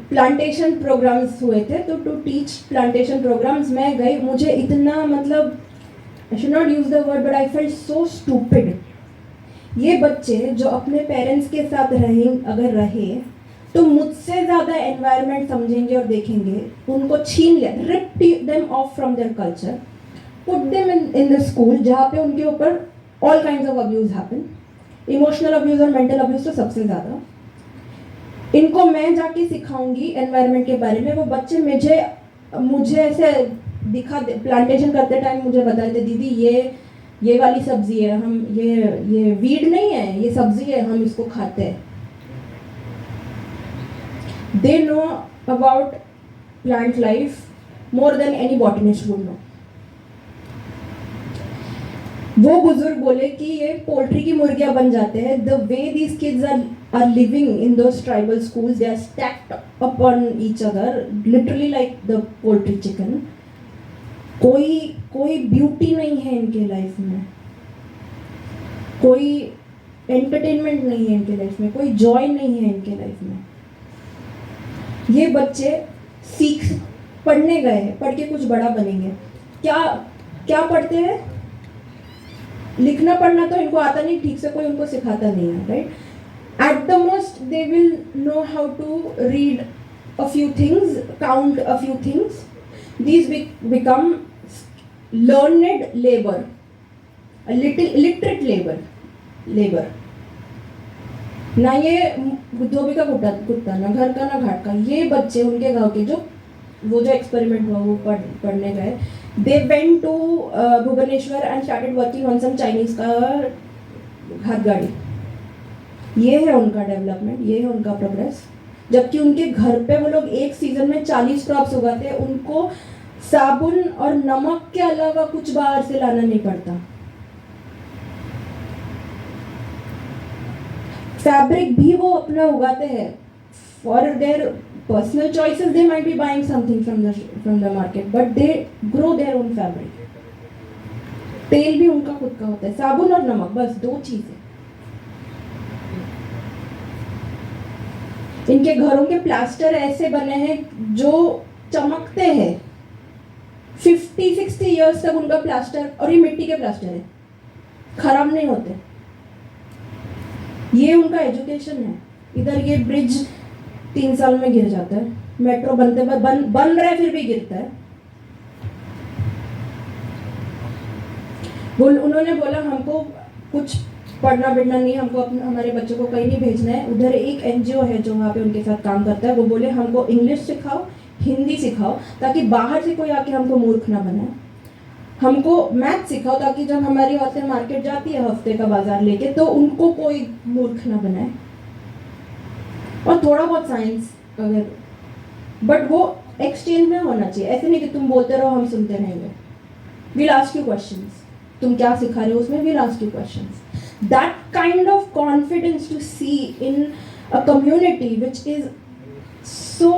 Speaker 2: plantation programmes हुए थे, तो टू टीच प्लांटेशन प्रोग्राम्स मैं गई. मुझे इतना, मतलब I should not use the word, but I felt so stupid. ये बच्चे जो अपने पेरेंट्स के साथ अगर रहे तो मुझसे ज़्यादा एनवायरनमेंट समझेंगे और देखेंगे. उनको छीन लिया, rip them off from their culture, put them in the school जहाँ पे उनके ऊपर all kinds of abuse happen. Emotional abuse और मेंटल अब्यूज तो सबसे ज़्यादा. इनको मैं जाके सिखाऊंगी एनवायरनमेंट के बारे में, वो बच्चे मुझे ऐसे प्लांटेशन करते टाइम मुझे बताते, दीदी ये वाली सब्जी है, हम ये वीड नहीं है, ये सब्जी है, हम इसको खाते हैं. They know about plant life more than any botanist would know. वो बुजुर्ग बोले कि ये पोल्ट्री की मुर्गियां बन जाते हैं. The way these kids are living in those tribal schools, they are stacked upon each other, literally like the poultry chicken. कोई ब्यूटी नहीं है इनके लाइफ में, कोई एंटरटेनमेंट नहीं है इनके लाइफ में, कोई जॉय नहीं है इनके लाइफ में. ये बच्चे पढ़ने गए हैं, पढ़ के कुछ बड़ा बनेंगे. क्या पढ़ते हैं? लिखना पढ़ना तो इनको आता नहीं ठीक से, कोई उनको सिखाता नहीं है, right? At the most they will know how to read a few things, count a few things. These become learned labor, a little literate labor. ना ये धोबी का कुत्ता, ना घर का ना घाट का. ये बच्चे उनके गांव के जो एक्सपेरिमेंट हुआ वो पढ़ने गए. They went to Bhubaneswar and started working on some Chinese का हाथ गाड़ी. ये है उनका डेवलपमेंट, ये है उनका प्रोग्रेस. जबकि उनके घर पे वो लोग एक सीजन में 40 क्रॉप्स उगाते हैं. उनको साबुन और नमक के अलावा कुछ बाहर से लाना नहीं पड़ता. फैब्रिक भी वो अपना उगाते हैं. For their personal choices they might be buying something from the market, but they grow their own fabric. तेल भी उनका खुद का होता है. साबुन और नमक, बस 2 चीजें. इनके घरों के प्लास्टर ऐसे बने हैं जो चमकते हैं. 50-60 इयर्स तक उनका प्लास्टर, और ये मिट्टी के प्लास्टर है, खराब नहीं होते. ये उनका एजुकेशन है. इधर ये ब्रिज 3 साल में गिर जाता है, मेट्रो बन रहा है फिर भी गिरता है. उन्होंने बोला हमको कुछ पढ़ना बिढ़ना नहीं, हमको हमारे बच्चों को कहीं नहीं भेजना है. उधर एक एनजीओ है जो वहाँ पे उनके साथ काम करता है. वो बोले हमको इंग्लिश सिखाओ, हिंदी सिखाओ, ताकि बाहर से कोई आके हमको मूर्ख ना बनाए. हमको मैथ सिखाओ ताकि जब हमारी औरतें मार्केट जाती है हफ्ते का बाजार लेके, तो उनको कोई मूर्ख ना बनाए. और थोड़ा बहुत साइंस अगर, बट वो एक्सचेंज में होना चाहिए. ऐसे नहीं कि तुम बोलते रहो हम सुनते रहेंगे. We'll ask you questions. तुम क्या सिखा रहे हो उसमें we'll ask you questions. That kind of confidence to see in a community which is so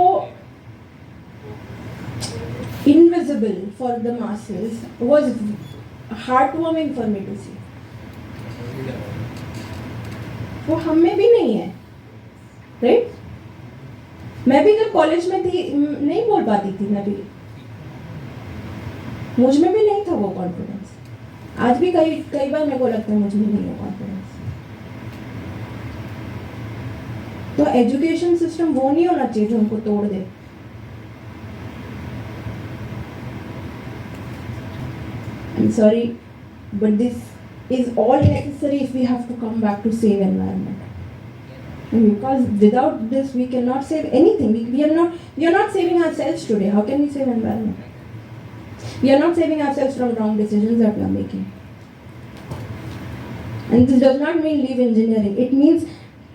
Speaker 2: invisible for the masses was heartwarming for me to see. वो हम में भी नहीं है, राइट? मैं भी जब कॉलेज में थी नहीं बोल पाती थी, मैं भी, मुझ में भी नहीं था वो कॉन्फिडेंस. आज भी कई बार मेरे को लगता है मुझ में नहीं है कॉन्फिडेंस. तो एजुकेशन सिस्टम वो नहीं होना चाहिए जो हमको तोड़ दे. I'm sorry, but this is all necessary if we have to come back to save environment. Because without this we cannot save anything. We are not saving ourselves today. How can we save environment? We are not saving ourselves from wrong decisions that we are making. And this does not mean leave engineering. It means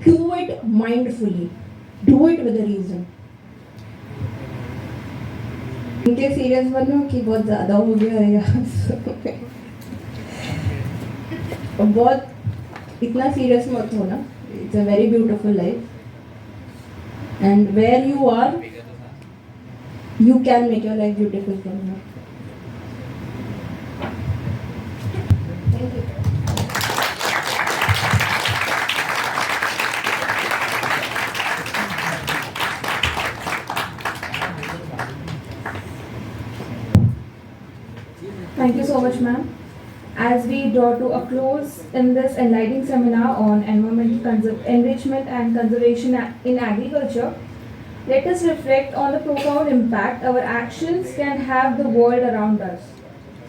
Speaker 2: do it mindfully. Do it with a reason. इनके सीरियस बनो कि बहुत ज़्यादा हो गया है यार. बहुत इतना सीरियस मत हो ना. It's a very beautiful life. And where you are, you can make your life beautiful from here. Thank you. Thank you so much, ma'am. As we draw to a close in this enlightening seminar on environmental enrichment and conservation in agriculture, let us reflect on the profound impact our actions can have the world around us.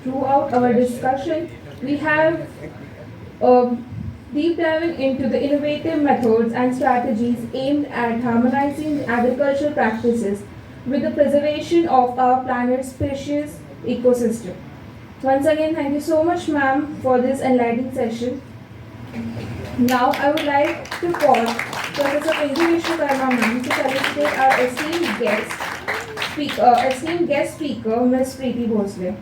Speaker 2: Throughout our discussion, we have deep diving into the innovative methods and strategies aimed at harmonizing agricultural practices with the preservation of our planet's precious ecosystem. Once again, thank you so much, ma'am, for this enlightening session. Now, I would like to call Professor Pinju Vishwakarma, ma'am, to felicitate our esteemed guest speaker, Ms. Preeti Bhosle.